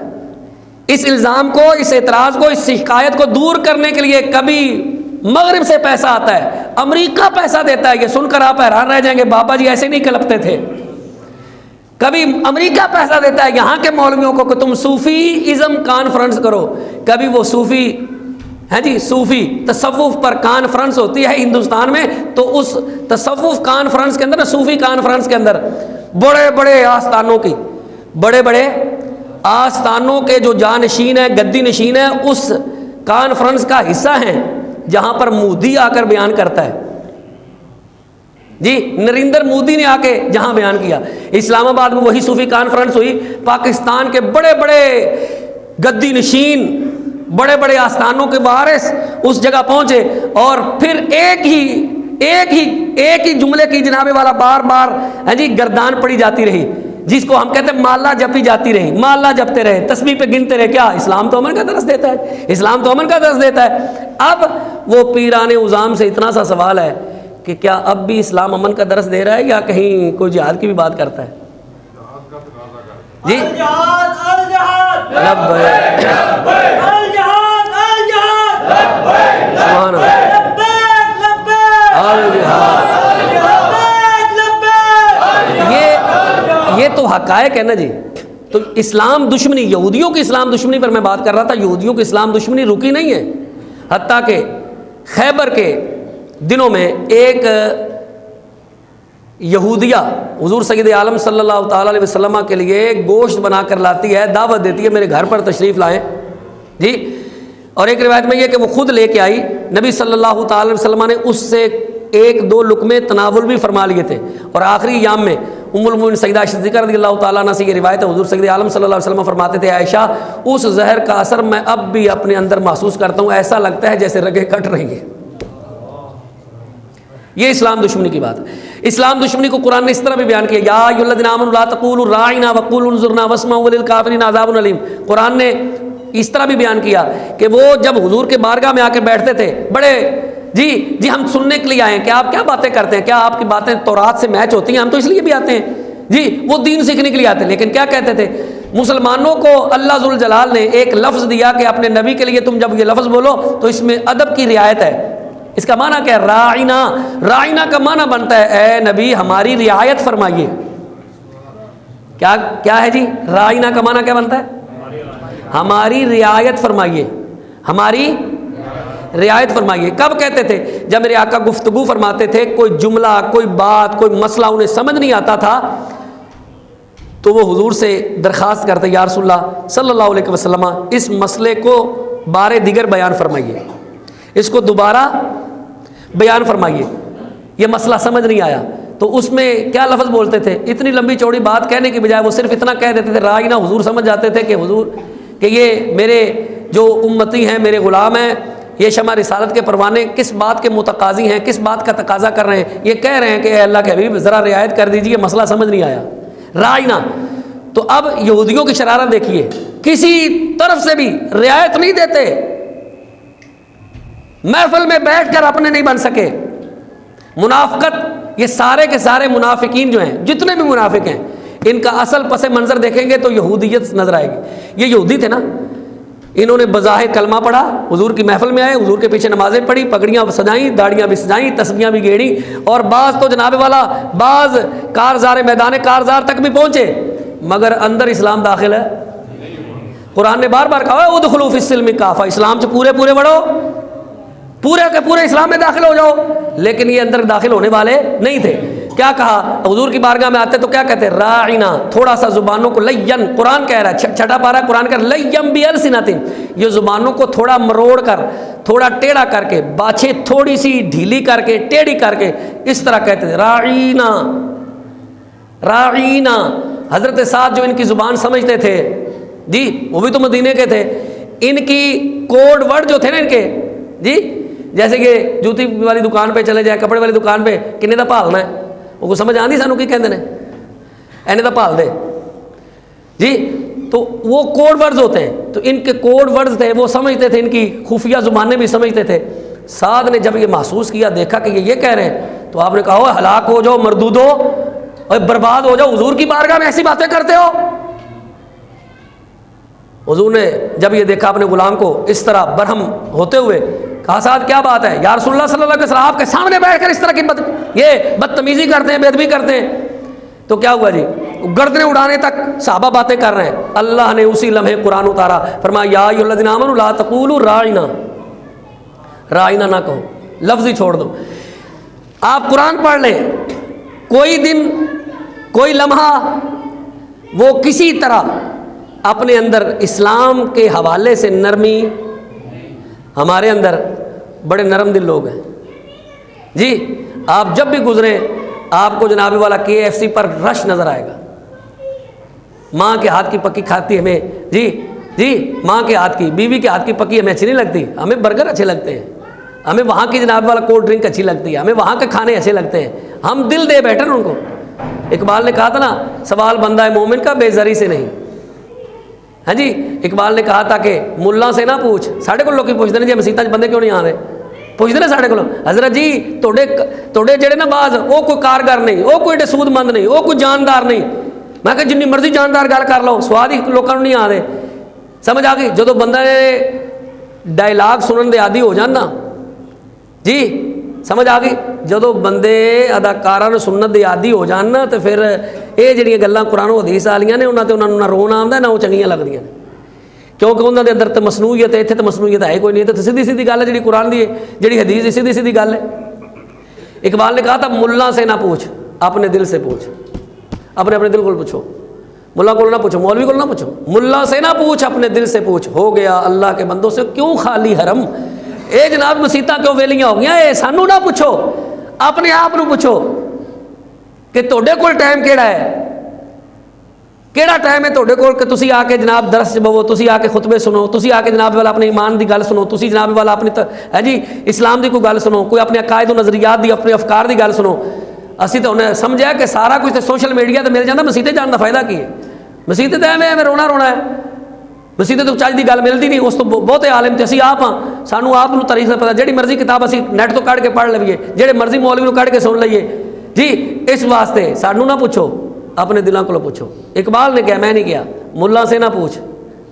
اس الزام کو، اس اعتراض کو، اس شکایت کو دور کرنے کے لیے کبھی مغرب سے پیسہ آتا ہے، امریکہ پیسہ دیتا ہے، یہ سن کر آپ حیران رہ جائیں گے بابا جی ایسے نہیں کلپتے تھے، کبھی امریکہ پیسہ دیتا ہے یہاں کے مولویوں کو کہ تم صوفی ازم کانفرنس کرو، کبھی وہ صوفی ہے جی، صوفی تصوف پر کانفرنس ہوتی ہے ہندوستان میں، تو اس تصوف کانفرنس کے اندر، صوفی کانفرنس کے اندر بڑے بڑے آستانوں کی، بڑے بڑے آستانوں کے جو جانشین ہیں، گدی نشین ہیں، اس کانفرنس کا حصہ ہیں جہاں پر مودی آ کر بیان کرتا ہے، جی نریندر مودی نے آ کے جہاں بیان کیا، اسلام آباد میں وہی صوفی کانفرنس ہوئی، پاکستان کے بڑے بڑے گدی نشین، بڑے بڑے آستانوں کے وارث اس جگہ پہنچے، اور پھر ایک ہی جملے کی جناب والا بار بار جی گردان پڑی جاتی رہی، جس کو ہم کہتے ہیں مالا جپی جاتی رہی، مالا جپتے رہے، تسبیح پہ گنتے رہے، کیا اسلام تو امن کا درس دیتا ہے، اسلام تو امن کا درس دیتا ہے۔ اب وہ پیران عظام سے اتنا سا سوال ہے کہ کیا اب بھی اسلام امن کا درس دے رہا ہے یا کہیں کوئی جہاد کی بھی بات کرتا ہے؟ جی یہ تو حقائق ہے نا جی۔ تو اسلام دشمنی، یہودیوں کی اسلام دشمنی پر میں بات کر رہا تھا، یہودیوں کی اسلام دشمنی رکی نہیں ہے، حتیٰ کہ خیبر کے دنوں میں ایک یہودیہ حضور سید عالم صلی اللہ تعالیٰ علیہ وسلم کے لیے گوشت بنا کر لاتی ہے، دعوت دیتی ہے میرے گھر پر تشریف لائیں جی، اور ایک روایت میں یہ کہ وہ خود لے کے آئی، نبی صلی اللہ تعالیٰ علیہ وسلم نے اس سے 1-2 لقمے تناول بھی فرما لیے تھے، اور آخری ایام میں ام المؤمنین سیدہ صدیقہ رضی اللہ تعالیٰ عنہ سے یہ روایت ہے، حضور سید عالم صلی اللہ علیہ وسلم فرماتے تھے، عائشہ اس زہر کا اثر میں اب بھی اپنے اندر محسوس کرتا ہوں، ایسا لگتا ہے جیسے رگیں کٹ رہی ہیں۔ یہ اسلام دشمنی کی بات ہے۔ اسلام دشمنی کو قرآن نے اس طرح بھی بیان کیا، یا ایھا الذین آمنوا لا تقولوا راعنا وقولوا انظرنا واسمعوا وللکافرین عذاب علیم۔ قرآن نے اس طرح بھی بیان کیا کہ وہ جب حضور کے بارگاہ میں آ کے بیٹھتے تھے، بڑے جی ہم سننے کے لیے آئے ہیں کہ آپ کیا باتیں کرتے ہیں، کیا آپ کی باتیں تورات سے میچ ہوتی ہیں، ہم تو اس لیے بھی آتے ہیں جی، وہ دین سیکھنے کے لیے آتے ہیں، لیکن کیا کہتے تھے، مسلمانوں کو اللہ ذوالجلال نے ایک لفظ دیا کہ اپنے نبی کے لیے تم جب یہ لفظ بولو تو اس میں ادب کی رعایت ہے۔ اس کا معنی کیا ہے؟ راعنا، راعنا کا معنی بنتا ہے اے نبی ہماری رعایت فرمائیے۔ کیا ہے جی؟ راعنا کا معنی کیا بنتا ہے؟ ہماری رعایت فرمائیے، ہماری رعایت فرمائیے۔ کب کہتے تھے؟ جب میرے آقا گفتگو فرماتے تھے، کوئی جملہ، کوئی بات، کوئی مسئلہ انہیں سمجھ نہیں آتا تھا تو وہ حضور سے درخواست کرتے یا رسول اللہ صلی اللہ علیہ وسلم اس مسئلے کو بارے دیگر بیان فرمائیے، اس کو دوبارہ بیان فرمائیے، یہ مسئلہ سمجھ نہیں آیا۔ تو اس میں کیا لفظ بولتے تھے؟ اتنی لمبی چوڑی بات کہنے کی بجائے وہ صرف اتنا کہہ دیتے تھے، رائنا حضور سمجھ جاتے تھے کہ حضور کہ یہ میرے جو امتی ہیں، میرے غلام ہیں، یہ شمع رسالت کے پروانے کس بات کے متقاضی ہیں، کس بات کا تقاضا کر رہے ہیں، یہ کہہ رہے ہیں کہ اے اللہ کے حبیب ذرا رعایت کر دیجیے، مسئلہ سمجھ نہیں آیا، رائنا۔ تو اب یہودیوں کی شرارت دیکھیے، کسی طرف سے بھی رعایت نہیں دیتے، محفل میں بیٹھ کر اپنے نہیں بن سکے، منافقت۔ یہ سارے کے سارے منافقین جو ہیں، جتنے بھی منافق ہیں، ان کا اصل پس منظر دیکھیں گے تو یہودیت نظر آئے گی۔ یہ یہودی تھے نا، انہوں نے بظاہر کلمہ پڑھا، حضور کی محفل میں آئے، حضور کے پیچھے نمازیں پڑھی، پگڑیاں سجائیں، داڑیاں بھی سجائیں، تسبیحاں بھی گھیڑی، اور بعض تو جناب والا بعض کارزار میدان کارزار تک بھی پہنچے، مگر اندر اسلام داخل ہے۔ قرآن نے بار بار کہا ہے ادخلوا فی السلم کافہ، اسلام سے پورے پورے بڑھو، پورے کے پورے اسلام میں داخل ہو جاؤ، لیکن یہ اندر داخل ہونے والے نہیں تھے۔ کیا کہا؟ حضور کی بارگاہ میں آتے تو کیا کہتے؟ راعنا، تھوڑا سا زبانوں کو لین، قرآن کہہ رہا ہے، چھٹا پارا قرآن کہہ رہا ہے لیم بالسنتہم، یہ زبانوں کو تھوڑا مروڑ کر، تھوڑا ٹیڑھا کر کے، باچھیں تھوڑی سی ڈھیلی کر کے، ٹیڑھی کر کے، اس طرح کہتے تھے راعینا راعینا۔ حضرت سعد جو ان کی زبان سمجھتے تھے جی، وہ بھی تو مدینے کے تھے، ان کی کوڈ ورڈ جو تھے نا ان کے جی، جیسے کہ جوتی والی دکان پہ چلے جائے، کپڑے والی دکان پہ کنے دا بھالنا ہے، وہ کو سمجھ آندی سانو کی کہندے نے، اینے دا بھال دے جی، تو وہ کوڈ ورڈز ہوتے ہیں، تو ان کے کوڈ ورڈز تھے، وہ سمجھتے تھے، ان کی خفیہ زبانیں بھی سمجھتے تھے۔ سعد نے جب یہ محسوس کیا، دیکھا کہ یہ کہہ رہے ہیں، تو آپ نے کہا ہلاک ہو جاؤ، مردود ہو اور برباد ہو جاؤ، حضور کی بارگاہ میں ایسی باتیں کرتے ہو۔ حضور نے جب یہ دیکھا اپنے غلام کو اس طرح برہم ہوتے ہوئے، کہا سعد کیا بات ہے یا رسول اللہ صلی اللہ علیہ وسلم، آپ کے سامنے بیٹھ کر اس طرح کی یہ بدتمیزی کرتے ہیں، بے ادبی کرتے ہیں۔ تو کیا ہوا جی؟ گردنیں اڑانے تک صحابہ باتیں کر رہے ہیں۔ اللہ نے اسی لمحے قرآن اتارا، فرمایا یا ایھا الذین آمنوا لا تقولوا راعنا، راعنا نہ کہو، لفظ ہی چھوڑ دو۔ آپ قرآن پڑھ لیں، کوئی دن کوئی لمحہ وہ کسی طرح اپنے اندر اسلام کے حوالے سے نرمی، ہمارے اندر بڑے نرم دل لوگ ہیں جی، آپ جب بھی گزریں آپ کو جناب والا KFC پر رش نظر آئے گا۔ ماں کے ہاتھ کی پکی کھاتی ہمیں جی جی، ماں کے ہاتھ کی، بیوی کے ہاتھ کی پکی ہمیں اچھی نہیں لگتی، ہمیں برگر اچھے لگتے ہیں، ہمیں وہاں کی جناب والا کولڈ ڈرنک اچھی لگتی ہے، ہمیں وہاں کے کھانے اچھے لگتے ہیں، ہم دل دے بیٹھے نا ان کو۔ اقبال نے کہا تھا نا، سوال بندہ ہے مومن کا بے زری سے نہیں، ہاں جی، اقبال نے کہا تھا کہ ملا سے نہ پوچھ، ساڑھے کو لوگ کی پوچھتے ہیں جی مسیطاں بندے کیوں نہیں آ رہے، پوچھتے ہیں ساڑھے کو، حضرت جی توڑے جڑے نا باز وہ کوئی کارگر نہیں، وہ کوئی سود مند نہیں، وہ کوئی جاندار نہیں، میں کہ جنی مرضی جاندار گل کر لو، سواد ہی لوگوں نہیں آ رہے۔ سمجھ آ گئی؟ جدو بندہ ڈائلاگ سنن دے عادی ہو جان نا جی، سمجھ آ گئی؟ جدو بندے اداکاراں سنت دے عادی ہو جان نا، تو پھر یہ جڑیاں گلاں قرآن و حدیث والیاں نے انہاں تے انہاں نوں نہ رونا آندا نہ وہ چنگیاں لگدیاں، کیونکہ انہاں دے اندر تے مصنوعیت ہے، اتنے تے مصنوعیت ہے کوئی نہیں، تے سیدھی سیدھی گل ہے جڑی قرآن دی ہے، جڑی حدیث دی سیدھی سیدھی گل ہے۔ اقبال نے کہا تھا ملا سے نہ پوچھ، اپنے دل سے پوچھ، اپنے دل کو پوچھو، ملا کو نہ پوچھو، مولوی کو نہ پوچھو، ملا سے نہ پوچھ، اپنے دل سے پوچھ، ہو گیا اللہ کے بندوں سے کیوں خالی حرم، اے جناب مسیتاں کیوں ویلیاں ہو گیا، اے سانو نہ پوچھو، اپنے آپ نو پوچھو کہ تہاڈے کول ٹائم کیڑا ہے، کیڑا ٹائم ہے تہاڈے کول کہ تسی آ کے جناب درس بوو، تسی آ کے خطبے سنو، تسی آ کے جناب والا اپنے ایمان دی گل سنو، تسی جناب والا اپنی ہے جی اسلام دی کوئی گل سنو، کوئی اپنے عقائد و نظریات دی، اپنے افکار دی گل سنو۔ اسی تو انہیں سمجھا کہ سارا کچھ تو سوشل میڈیا تے مل جاتا، مسیتے جان دا فائدہ کی ہے؟ مسیتے تے ایویں رونا رونا ہے، مسیتے تو چج دی گل ملتی نہیں، اس تو بہتے عالم تے اسی آپ ہاں، سانو آپ نو تاریخ دا پتہ، جہی مرضی کتاب اسی نیٹ تو کڈھ کے پڑھ لئیے، جہے مرضی مولوی نو کڈھ کے سن لئیے جی، اس واسطے سانو نہ پوچھو، اپنے دلوں کو پوچھو۔ اقبال نے کہا میں نہیں کیا، ملا سے نہ پوچھ،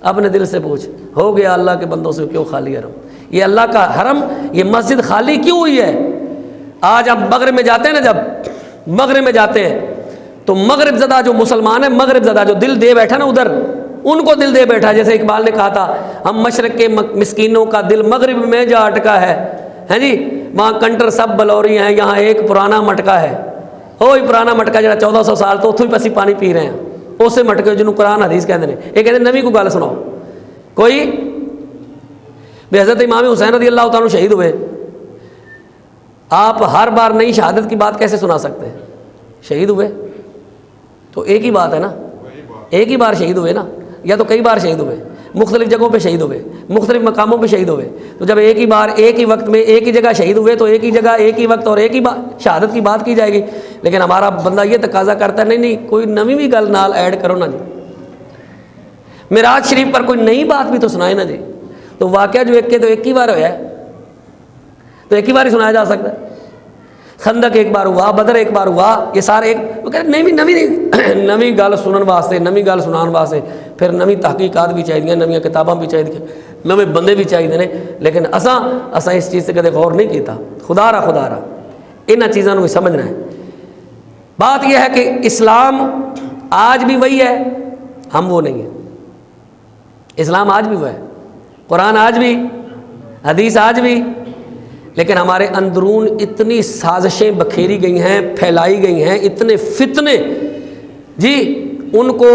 اپنے دل سے پوچھ، ہو گیا اللہ کے بندوں سے کیوں خالی حرم، یہ اللہ کا حرم، یہ مسجد خالی کیوں ہوئی ہے؟ آج ہم مغرب میں جاتے ہیں نا، جب مغرب میں جاتے ہیں تو مغرب زدہ جو مسلمان ہیں، مغرب زدہ جو دل دے بیٹھا نا ادھر، ان کو دل دے بیٹھا، جیسے اقبال نے کہا تھا ہم مشرق کے مسکینوں کا دل مغرب میں جا اٹکا ہے جی، وہاں کنٹر سب بلوری ہیں، یہاں ایک پرانا مٹکا ہے، وہی پرانا مٹکا جڑا 1400 سال تو اتوں ہی پسی پانی پی رہے ہیں اسے مٹکے جنہوں قرآن حدیث کہتے ہیں، یہ کہتے ہیں نویں کو گل سناؤ کوئی بھی حضرت امام حسین رضی اللہ تعالیٰ شہید ہوئے، آپ ہر بار نئی شہادت کی بات کیسے سنا سکتے ہیں؟ شہید ہوئے تو ایک ہی بات ہے نا، ایک ہی بار شہید ہوئے نا، یا تو کئی بار شہید ہوئے، مختلف جگہوں پہ شہید ہوئے، مختلف مقاموں پہ شہید ہوئے، تو جب ایک ہی بار ایک ہی وقت میں ایک ہی جگہ شہید ہوئے تو ایک ہی جگہ ایک ہی وقت اور ایک ہی شہادت کی بات کی جائے گی۔ لیکن ہمارا بندہ یہ تقاضا کرتا ہے نہیں کوئی نویں بھی گل نال ایڈ کرو نا جی، معراج شریف پر کوئی نئی بات بھی تو سنائے نا جی۔ تو واقعہ جو ایک کے تو ایک ہی بار ہوا ہے، تو ایک ہی بار ہی سنایا جا سکتا ہے۔ خندق ایک بار ہوا، بدر ایک بار ہوا، یہ سارے ایک، وہ کہتے ہیں نویں گل سنن واسطے، نویں گل سنان واسطے پھر نویں تحقیقات بھی چاہیے، نویں کتاباں بھی چاہیے، نویں بندے بھی چاہیے نے، لیکن اساں اس چیز سے کدے غور نہیں کیتا۔ خدا را انہاں چیزاں نوں بھی سمجھنا ہے۔ بات یہ ہے کہ اسلام آج بھی وہی ہے، ہم وہ نہیں ہیں۔ اسلام آج بھی وہ ہے، قرآن آج بھی، حدیث آج بھی، لیکن ہمارے اندرون اتنی سازشیں بکھیری گئی ہیں، پھیلائی گئی ہیں، اتنے فتنے جی ان کو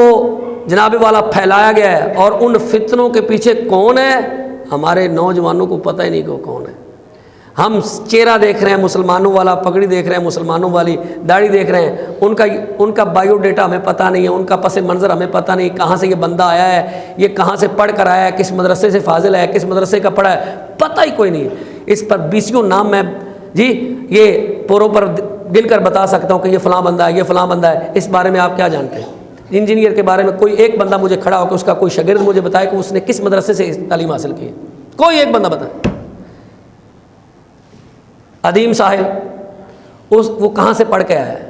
جناب والا پھیلایا گیا ہے، اور ان فتنوں کے پیچھے کون ہے ہمارے نوجوانوں کو پتہ ہی نہیں کہ کون ہے۔ ہم چہرہ دیکھ رہے ہیں مسلمانوں والا، پگڑی دیکھ رہے ہیں مسلمانوں والی، داڑھی دیکھ رہے ہیں، ان کا بائیو ڈیٹا ہمیں پتہ نہیں ہے، ان کا پس منظر ہمیں پتہ نہیں، کہاں سے یہ بندہ آیا ہے، یہ کہاں سے پڑھ کر آیا ہے، کس مدرسے سے فاضل ہے، کس مدرسے کا پڑھا ہے، پتہ ہی کوئی نہیں ہے۔ اس پر بیسیوں نام میں جی یہ پوروں پر گن کر بتا سکتا ہوں کہ یہ فلاں بندہ ہے، یہ فلاں بندہ ہے۔ اس بارے میں آپ کیا جانتے ہیں؟ انجینئر کے بارے میں کوئی ایک بندہ مجھے کھڑا ہو کہ اس کا کوئی شاگرد مجھے بتائے کہ اس نے کس مدرسے سے تعلیم حاصل کی ہے، کوئی ایک بندہ بتائے۔ عدیم ساحل وہ کہاں سے پڑھ کے آیا ہے؟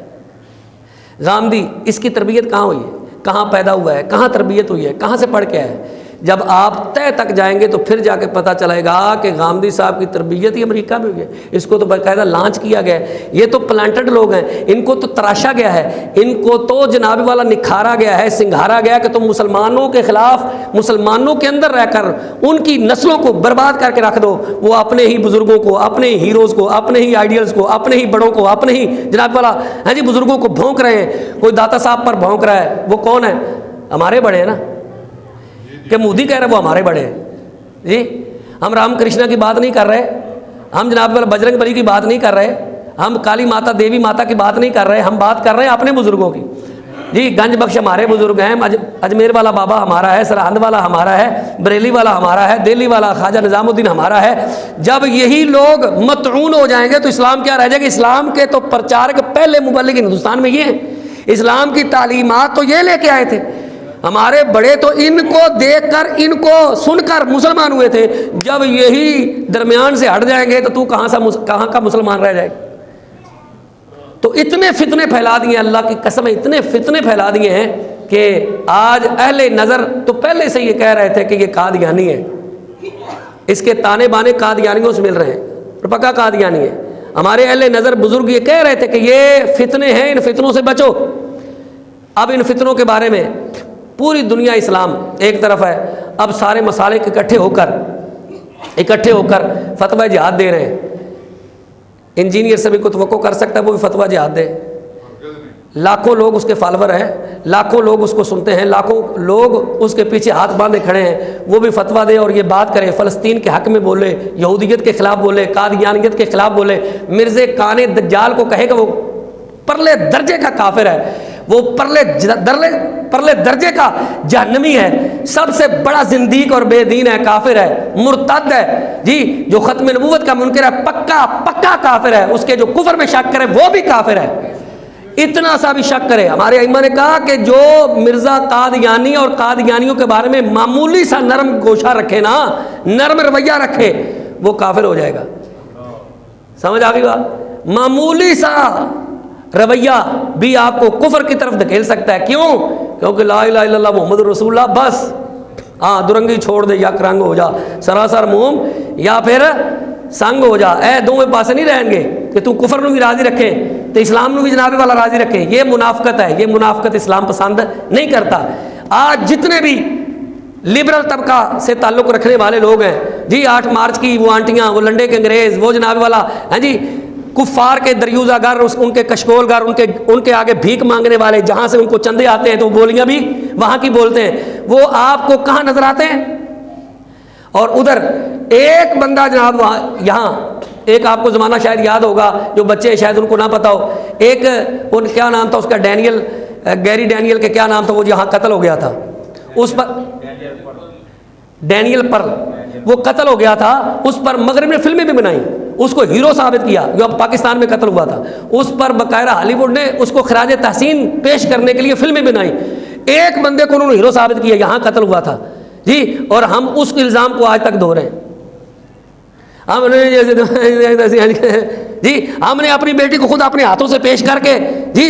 غامدی اس کی تربیت کہاں ہوئی ہے، کہاں پیدا ہوا ہے، کہاں تربیت ہوئی ہے، کہاں سے پڑھ کے آیا ہے؟ جب آپ طے تک جائیں گے تو پھر جا کے پتہ چلے گا کہ غامدی صاحب کی تربیت ہی امریکہ میں ہوئی ہے۔ اس کو تو باقاعدہ لانچ کیا گیا ہے، یہ تو پلانٹڈ لوگ ہیں، ان کو تو تراشا گیا ہے، ان کو تو جناب والا نکھارا گیا ہے، سنگھارا گیا کہ تم مسلمانوں کے خلاف، مسلمانوں کے اندر رہ کر ان کی نسلوں کو برباد کر کے رکھ دو۔ وہ اپنے ہی بزرگوں کو، اپنے ہی ہیروز کو، اپنے ہی آئیڈیلز کو، اپنے ہی بڑوں کو، اپنے ہی جناب والا ہاں جی بزرگوں کو بھونک رہے ہیں۔ کوئی داتا صاحب پر بھونک رہا ہے، وہ کون ہے؟ ہمارے بڑے ہیں نا، کہ مودی کہہ رہے وہ ہمارے بڑے ہیں جی۔ ہم رام کرشنا کی بات نہیں کر رہے، ہم جناب والا بجرنگ بلی کی بات نہیں کر رہے، ہم کالی ماتا دیوی ماتا کی بات نہیں کر رہے، ہم بات کر رہے ہیں اپنے بزرگوں کی جی۔ گنج بخش ہمارے بزرگ ہیں، اجمیر والا بابا ہمارا ہے، سرہند والا ہمارا ہے، بریلی والا ہمارا ہے، دہلی والا خواجہ نظام الدین ہمارا ہے۔ جب یہی لوگ مطعون ہو جائیں گے تو اسلام کیا رہ جائے گا؟ اسلام کے تو پرچارک پہلے مبلغ ہندوستان میں یہ ہیں، اسلام کی تعلیمات تو یہ لے کے آئے تھے۔ ہمارے بڑے تو ان کو دیکھ کر، ان کو سن کر مسلمان ہوئے تھے۔ جب یہی درمیان سے ہٹ جائیں گے تو کہاں کا مسلمان رہ جائے گا؟ تو اتنے فتنے پھیلا دیے، اللہ کی قسم اتنے فتنے پھیلا دیے ہیں کہ آج اہل نظر تو پہلے سے یہ کہہ رہے تھے کہ یہ قادیانی ہے، اس کے تانے بانے قادیانیوں سے مل رہے ہیں اور پکا قادیانی ہے۔ ہمارے اہل نظر بزرگ یہ کہہ رہے تھے کہ یہ فتنے ہیں، ان فتنوں سے بچو۔ اب ان فتنوں کے بارے میں پوری دنیا اسلام ایک طرف ہے، اب سارے مسالک اکٹھے ہو کر فتویٰ جہاد دے رہے ہیں۔ انجینئر سے بھی کوئی توقع کر سکتا ہے وہ بھی فتویٰ جہاد دے؟ لاکھوں لوگ اس کے فالوور ہیں، لاکھوں لوگ اس کو سنتے ہیں، لاکھوں لوگ اس کے پیچھے ہاتھ باندھے کھڑے ہیں، وہ بھی فتویٰ دے اور یہ بات کرے، فلسطین کے حق میں بولے، یہودیت کے خلاف بولے، قادیانیت کے خلاف بولے، مرزے کان دجال کو کہے کہ وہ پرلے درجے کا کافر ہے، وہ پرلے درجے کا جہنمی ہے، سب سے بڑا زندیق اور بے دین ہے، کافر ہے، مرتد ہے جی، جو ختم نبوت کا منکر ہے، پکا کافر ہے، اس کے جو کفر میں شک کرے وہ بھی کافر ہے، اتنا سا بھی شک کرے۔ ہمارے ائمہ نے کہا کہ جو مرزا قادیانی اور قادیانیوں کے بارے میں معمولی سا نرم گوشہ رکھے نا، نرم رویہ رکھے، وہ کافر ہو جائے گا۔ سمجھ آ گئی بات؟ معمولی سا رویہ بھی آپ کو کفر کی طرف دھکیل سکتا ہے۔ کیوں؟ کیونکہ لا الہ الا اللہ محمد رسول اللہ، بس ہاں درنگی چھوڑ دے یا کرنگ ہو جا، سراسر موم یا پھر سنگ ہو جا، اے دونوں پاسے نہیں رہیں گے کہ تو کفر نو بھی راضی رکھے تو اسلام نو بھی جناب والا راضی رکھے۔ یہ منافقت ہے، یہ منافقت اسلام پسند نہیں کرتا۔ آج جتنے بھی لبرل طبقہ سے تعلق رکھنے والے لوگ ہیں جی، 8 مارچ کی وہ آنٹیاں، وہ لنڈے کے انگریز، وہ جناب والا ہاں جی کفار کے دریوزہ گر، ان کے کشکول گر، ان کے آگے بھیک مانگنے والے، جہاں سے ان کو چندے آتے ہیں تو بولیاں بھی وہاں کی بولتے ہیں، وہ آپ کو کہاں نظر آتے ہیں؟ اور ادھر ایک بندہ جناب وہاں یہاں ایک آپ کو زمانہ شاید یاد ہوگا، جو بچے شاید ان کو نہ پتا ہو، ایک ان کیا نام تھا اس کا، ڈینیل، گیری ڈینیل کے کیا نام تھا، وہ جہاں قتل ہو گیا تھا، اس پر ڈینیل پر وہ قتل ہو گیا تھا، اس پر مغرب نے فلمیں بھی بنائی، اس کو ہیرو ثابت کیا، جو اب پاکستان میں قتل ہوا تھا، اس پر باقاعدہ ہالی ووڈ نے اس کو خراج تحسین پیش کرنے کے لیے فلمیں بنائی، ایک بندے کو انہوں نے ہیرو ثابت کیا، یہاں قتل ہوا تھا جی، اور ہم اس الزام کو آج تک دھو رہے ہیں۔ ہم نے اپنی بیٹی کو خود اپنے ہاتھوں سے پیش کر کے جی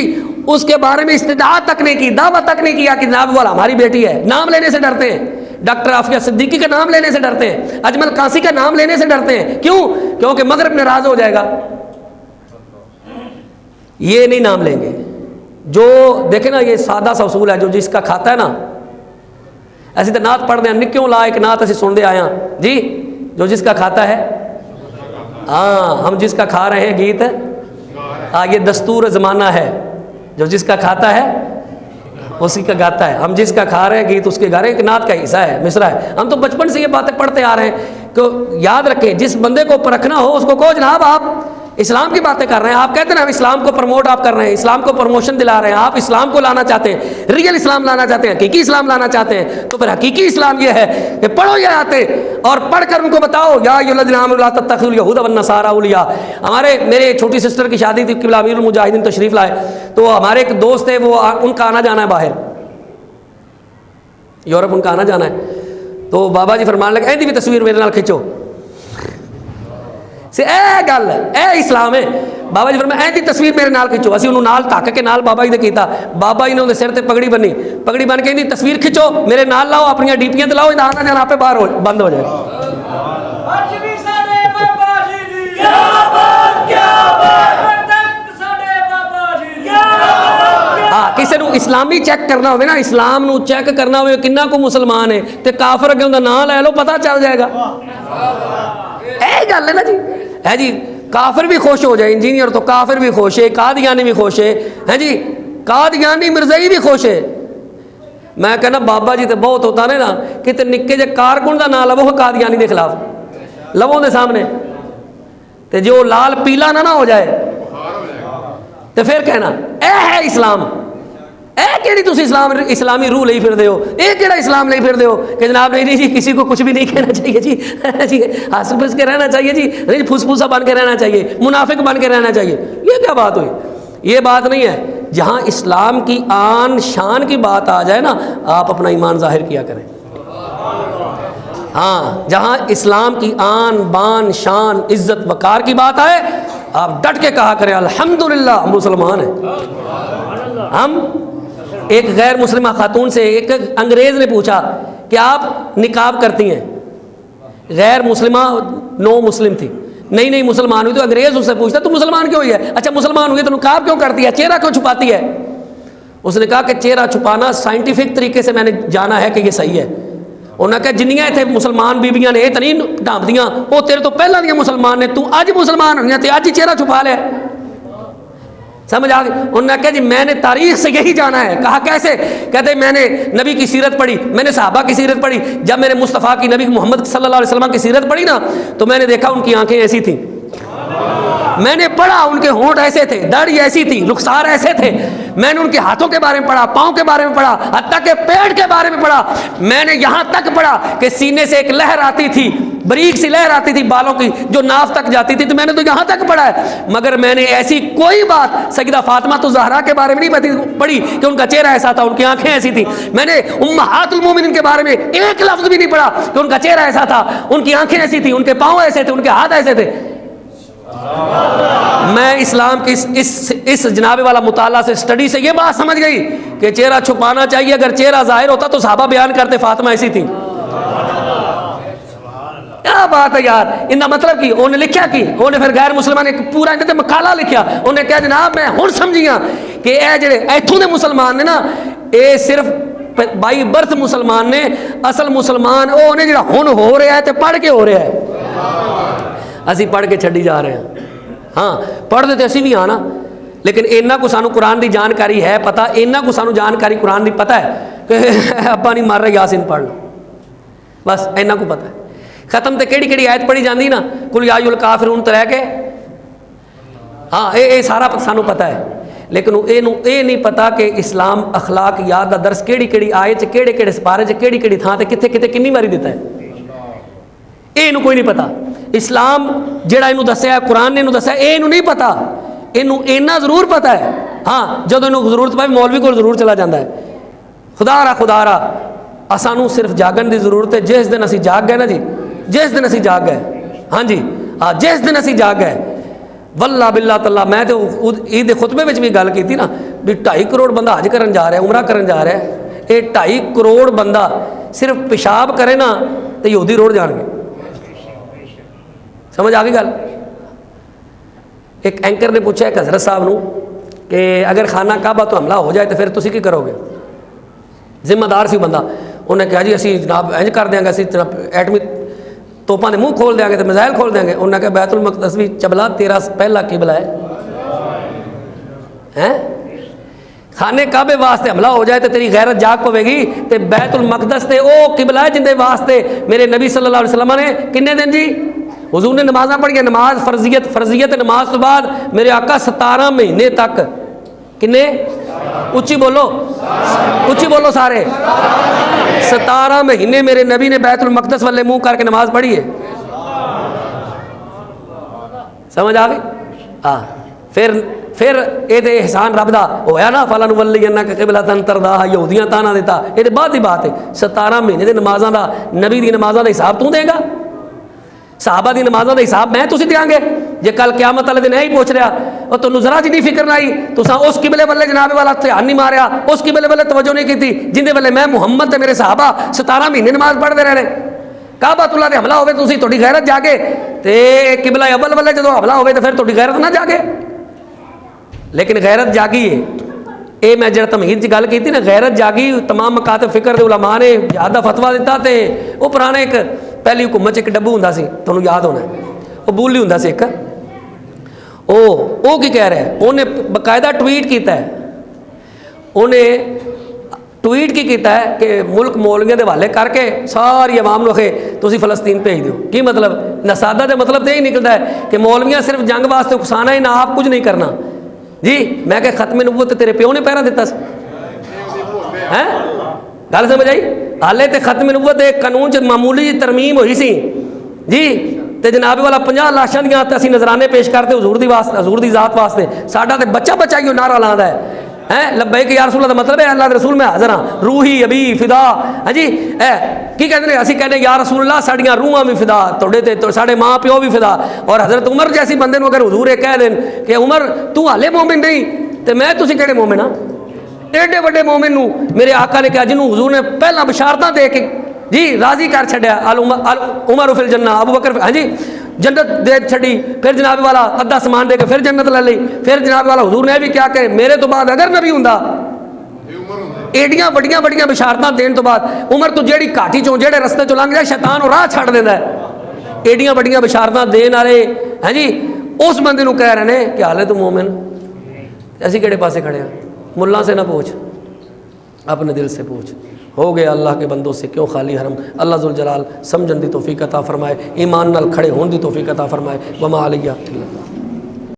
اس کے بارے میں استدعا تک نہیں کی، دعویٰ تک نہیں کیا کہ جناب والا ہماری بیٹی ہے، نام لینے سے ڈرتے ہیں، ڈاکٹر عافیہ صدیقی کا نام لینے سے ڈرتے ہیں، اجمل قاسی کا نام لینے سے ڈرتے ہیں، کیوں؟ کیونکہ مغرب ناراض ہو جائے گا، یہ نہیں نام لیں گے۔ جو دیکھیں نا، یہ سادہ سا اصول ہے، جو جس کا کھاتا ہے نا، ایسی تو نعت پڑھ دیں نکیوں لا ایک نعت ایسی سن دے آیا جی، جو جس کا کھاتا ہے، ہاں ہم جس کا کھا رہے ہیں گیت، یہ دستور زمانہ ہے، جو جس کا کھاتا ہے اسی کا گاتا ہے، ہم جس کا کھا رہے ہیں گیت اس کے گا رہے ہیں، ایک نعت کا حصہ ہے، مصرع ہے، ہم تو بچپن سے یہ باتیں پڑھتے آ رہے ہیں کہ یاد رکھیں، جس بندے کو پرکھنا ہو اس کو کہو جناب آپ اسلام کی باتیں کر رہے ہیں، آپ کہتے ہیں نا ہم اسلام کو پروموٹ آپ کر رہے ہیں، اسلام کو پروموشن دلا رہے ہیں، آپ اسلام کو لانا چاہتے ہیں، ریئل اسلام لانا چاہتے ہیں، حقیقی اسلام لانا چاہتے ہیں، تو پھر حقیقی اسلام یہ ہے کہ پڑھو یہ آیتیں اور پڑھ کر ان کو بتاؤ، یا ایھا الذین آمنوا لا تتخذوا اليہود والنصارى اولیاء۔ میرے چھوٹی سسٹر کی شادی تھی، قبلہ امیر المجاہدین تشریف لائے، تو ہمارے ایک دوست ہے، وہ ان کا آنا جانا ہے باہر یورپ، ان کا آنا جانا ہے، تو بابا جی فرمان لگے ایندی بھی تصویر میرے نال کھچو، اے گل اے اسلام ہے، بابا جی فرمایا ایندی تصویر میرے نال کھچو، اسی انہوں نال تک کے نال بابا جی نے کیتا، بابا جی نے سر تے پگڑی بنی، پگڑی بن کے ایندی تصویر کھچو میرے نال لاؤ، اپنی ڈیپیاں تے لاؤ، آنا جانا آپ باہر بند ہو جائے گا۔ کسی نو اسلامی چیک کرنا ہوئے نا، اسلام نو چیک کرنا ہوئے کنہ کو مسلمان ہے تے کافر اگے انہوں نام لے لو پتہ چل جائے گا، اے گل ہے نا جی، ہے جی، کافر بھی خوش ہو جائے، انجینئر تو کافر بھی خوش ہے، قادیانی بھی خوش ہے جی، قادیانی مرزائی بھی خوش ہے۔ میں کہنا بابا جی تے بہت ہوتا نے نا کہ تے نکے جے کارکن دا نام لو قادیانی دے خلاف لووں دے سامنے، تے جو لال پیلا نہ ہو جائے تے پھر کہنا اے ہے اسلام، اے کیڑی تسی اسلامی روح لئی پھر دے ہو، اے کیڑا اسلام لئی پھر دے ہو کہ جناب نہیں جی کسی کو کچھ بھی نہیں کہنا چاہیے جی، جی ہنس پھنس کے رہنا چاہیے جی، نہیں پھس پھوسا بن کے رہنا چاہیے، منافق بن کے رہنا چاہیے، یہ کیا بات ہوئی؟ یہ بات نہیں ہے۔ جہاں اسلام کی آن شان کی بات آ جائے نا، آپ اپنا ایمان ظاہر کیا کریں، ہاں جہاں اسلام کی آن بان شان عزت وقار کی بات آئے، آپ ڈٹ کے کہا کریں الحمدللہ ہم مسلمان ہیں۔ ہم ایک غیر مسلمہ خاتون سے ایک انگریز نے پوچھا کہ آپ نقاب کرتی ہیں، غیر مسلمہ نو مسلم تھی، نہیں مسلمان ہوئی، تو انگریز اس سے پوچھتا تو مسلمان کیوں ہوئی ہے؟ اچھا مسلمان ہوئی تو نقاب کیوں کرتی ہے، چہرہ کیوں چھپاتی ہے؟ اس نے کہا کہ چہرہ چھپانا سائنٹیفک طریقے سے میں نے جانا ہے کہ یہ صحیح ہے۔ انہوں نے کہا جنیاں تھے مسلمان بیبیاں نے یہ تو نہیں ڈھانپ دیاں، وہ تیرے تو پہلا دیا مسلمان نے، تو اج مسلمان ہوئی تے اج ہی چہرہ چھپا لے، سمجھ آ گئی؟ انہوں نے کہا جی میں نے تاریخ سے یہی جانا ہے۔ کہا کیسے؟ کہتے میں نے نبی کی سیرت پڑھی، میں نے صحابہ کی سیرت پڑھی، جب میں نے مصطفیٰ کی نبی محمد صلی اللہ علیہ وسلم کی سیرت پڑھی نا تو میں نے دیکھا ان کی آنکھیں ایسی تھیں، میں نے پڑھا ان کے ہونٹ ایسے تھے، داڑھی ایسی تھی، رخسار ایسے تھے، میں نے ان کے ہاتھوں کے بارے میں پڑھا، پاؤں کے بارے میں پڑھا، حتیٰ کہ پیٹ کے بارے میں پڑھا، میں نے یہاں تک پڑھا کہ سینے سے ایک لہر آتی تھی، بریک سی لہر آتی تھی بالوں کی جو ناف تک جاتی تھی، تو میں نے تو یہاں تک پڑھا ہے، مگر میں نے ایسی کوئی بات سیدہ فاطمہ تو زہرا کے بارے میں نہیں پڑھی کہ ان کا چہرہ ایسا تھا، ان کی آنکھیں ایسی تھیں، میں نے امہات المومنین کے بارے میں ایک لفظ بھی نہیں پڑھا کہ ان کا چہرہ ایسا تھا، ان کی آنکھیں ایسی تھیں، ان کے پاؤں ایسے تھے، ان کے ہاتھ ایسے تھے۔ میں اسلام کی اس جناب والا مطالعہ سے اسٹڈی سے یہ بات سمجھ گئی کہ چہرہ چھپانا چاہیے، اگر چہرہ ظاہر ہوتا تو صحابہ بیان کرتے فاطمہ ایسی تھی۔ کیا بات ہے یار، ان کا مطلب کی انہیں لکھیا کی انہیں پھر غیر مسلمان نے پورا ان مقالہ لکھیا، انہیں کہا جناب میں ہن سمجھیاں کہ اے جڑے ایتھوں دے مسلمان نے نا اے صرف بائی برتھ مسلمان نے، اصل مسلمان او انہیں جڑا ہن ہو رہا ہے تے پڑھ کے ہو رہا ہے، اسی پڑھ کے چھڈی جا رہے ہیں۔ ہاں پڑھتے تو اسی بھی ہاں نا، لیکن اینا کو سانو قرآن دی جانکاری ہے پتہ، اینا کو سانو جانکاری قرآن دی پتہ ہے کہ ابا نہیں مار رہا یاسین پڑھ لو، بس اینا کو پتہ ہے۔ ختم تے کیڑی کیڑی آیت پڑھی جاندی نا، قل یا ایھا الکافرون تو رہ کے، ہاں اے سارا سانو پتہ ہے، لیکن اے نہیں پتا کہ اسلام اخلاق یاد دا درس کیڑی کیڑی آیت چ کیڑے کیڑے سپارے چ کیڑی کیڑی تھاں تے کتھے کتھے کنی واری دیتا ہے، اینو کوئی نہیں پتا۔ اسلام جڑا اینو دسیا ہے، قرآن نے اینو دسیا ہے، اینو نہیں پتا، اینو اینا ضرور پتا ہے، ہاں جدوں اینو ضرورت پے مولوی کو ضرور چلا جاتا ہے۔ خدا را اسانو صرف جاگن دی ضرورت ہے، جس دن اسی جاگ گئے نا جی، جس دن اسی جاگ گئے، ہاں جی ہاں جس دن اسی جاگ گئے، واللہ باللہ تعالیٰ میں تو عید خطبے میں بھی گل کی تھی نا بھی 2.5 کروڑ بندہ حج کرن جا رہا ہے، عمرہ کرن جا رہا ہے، یہ 2.5 کروڑ بندہ صرف پیشاب کرے نا تو یہودی روڑ جان گے، سمجھ آ گئی گل۔ ایک اینکر نے پوچھا ایک حضرت صاحب نو کہ اگر خانہ کعبہ تو حملہ ہو جائے تو پھر تسی کی کرو گے؟ ذمہ دار سی بندہ، انہیں کہا جی اسی جناب انج کر دیں گے، اسی جناب ایٹمی توپاں دے منہ کھول دیں گے تو میزائل کھول دیں گے۔ انہوں نے کہا بیت المقدس بھی چبلا تیرا پہلا قبلہ ہے، خانے کعبے واسطے حملہ ہو جائے تو تیری غیرت جاگ پوے گی، تے بیت المقدس تے او قبلہ ہے جن دے واسطے میرے نبی صلی اللہ علیہ وسلم نے کنے دن جی حضور نے نمازاں پڑھی، نماز فرضیت نماز تو بعد میرے آقا 17 مہینے تک کنے، اچھی بولو سارے، 17 مہینے میرے نبی نے بیت المقدس والے منہ کر کے نماز پڑھی ہے، سمجھ آ گئی؟ ہاں پھر یہ احسان رب دا ہویا نا، فَلَنُوَلِّيَنَّكَ قِبْلَةً تَرْضَاهَا، یہودیاں تانا دیتا، یہ بعد دی بات ہے۔ 17 مہینے دے نمازاں دا، نبی دی نمازاں دا حساب تو دے گا؟ صحابہ دی نمازاں دا حساب میں تسی دیاں گے؟ جے کل قیامت والے دن یہی پوچھ رہا اور تو ذرا جی نہیں فکر نہیں، تساں اس قبلے والے جناب والا دھیان نہیں ماریا، اس قبلے والے توجہ نہیں کی جن دے والے میں محمد تے میرے صحابہ 17 مہینے نماز پڑھتے رہے، کعبۃ اللہ دے حملہ ہوئے تسی تہاڈی غیرت جاگے، تے قبلہ اول والے جدوں حملہ ہوئے تو پھر تہاڈی غیرت نہ جاگے، لیکن غیرت جاگی ہے۔ اے میں جڑا تمہید کی گل کی تھی نا، غیرت جاگی، تمام مکاتب فکر دے علماء نے جہاد دا فتویٰ دیتا، تے وہ پرانے ایک پہلی حکومت ایک ڈبو ہوندا سی، تانوں یاد ہونا ہے، وہ بولی ہوندا سی ایک، او کی کہہ رہا ہے، انہیں باقاعدہ ٹویٹ کیتا ہے، انہیں ٹویٹ کی کیتا ہے کہ ملک مولویاں دے حوالے کر کے ساری عوام نو کہ تسی فلسطین بھیج دیو۔ کی مطلب؟ نسادہ دے مطلب تو یہی نکلتا ہے کہ مولویاں صرف جنگ واسطے اکسانا ہی نہ، آپ کچھ نہیں کرنا جی۔ میں کہ ختم نبوت تیرے پیو نے پہرا دیتا سی، ہیں گل سمجھ آئی؟ حالے تے ختم نبوت ایک قانون چ معمولی جی ترمیم ہوئی سی جی، تے جناب والا 50 لاشاں دیاں تے اسی نذرانے پیش کرتے حضور دی واسطے، حضور دی ذات واسطے، ساڈا تے بچہ ہی نعرہ لاندا ہے، لبیک یا رسول اللہ دا مطلب ہے اللہ دے رسول میں حاضر ہاں، روحی ابی فدا، ہاں جی کی کہتے ہیں؟ اسی کہتے ہیں یا رسول اللہ ساڈیاں روحاں بھی فدا، تھوڑے تے ساڈے ماں پیو بھی فدا۔ اور حضرت عمر جیسی بندے نو اگر حضور کہہ دین کہ عمر تو حالے مومن نہیں تے میں تسی کہڑے مومن ہاں؟ ایڈے بڑے مومن نو میرے آقا نے کہا جنوں حضور نے پہلا بشارتاں دے کے جی راضی کر چھڈیا، عمر فی الجنہ، ابو بکر ہاں جی جنت دے چھڑی، پھر جناب والا ادھا سامان دے کے پھر جنت لے لی، پھر جناب والا حضور نے بھی کیا کہ میرے تو بعد اگر نبی ہوندا ایڈیاں بڑیاں بشارتاں دین تو بعد عمر تو جیڑی کاٹھی چوں جیڑے رستے چوں لنگ جائے شیطان وہ راہ چھڑ دیندا ہے، ایڈیاں بڑیاں بشارتاں دین والے ہاں جی اس بندے نو کہہ رہے ہیں کہ حالے تو مومن، اسی کہڑے پاسے کھڑے ہیں؟ ملا سے نہ پوچھ، اپنے دل سے پوچھ، ہو گیا اللہ کے بندوں سے کیوں خالی حرم۔ اللہ ذوالجلال سمجھن دی توفیق عطا فرمائے، ایمان نال کھڑے ہون دی توفیق عطا فرمائے۔ وما علیہ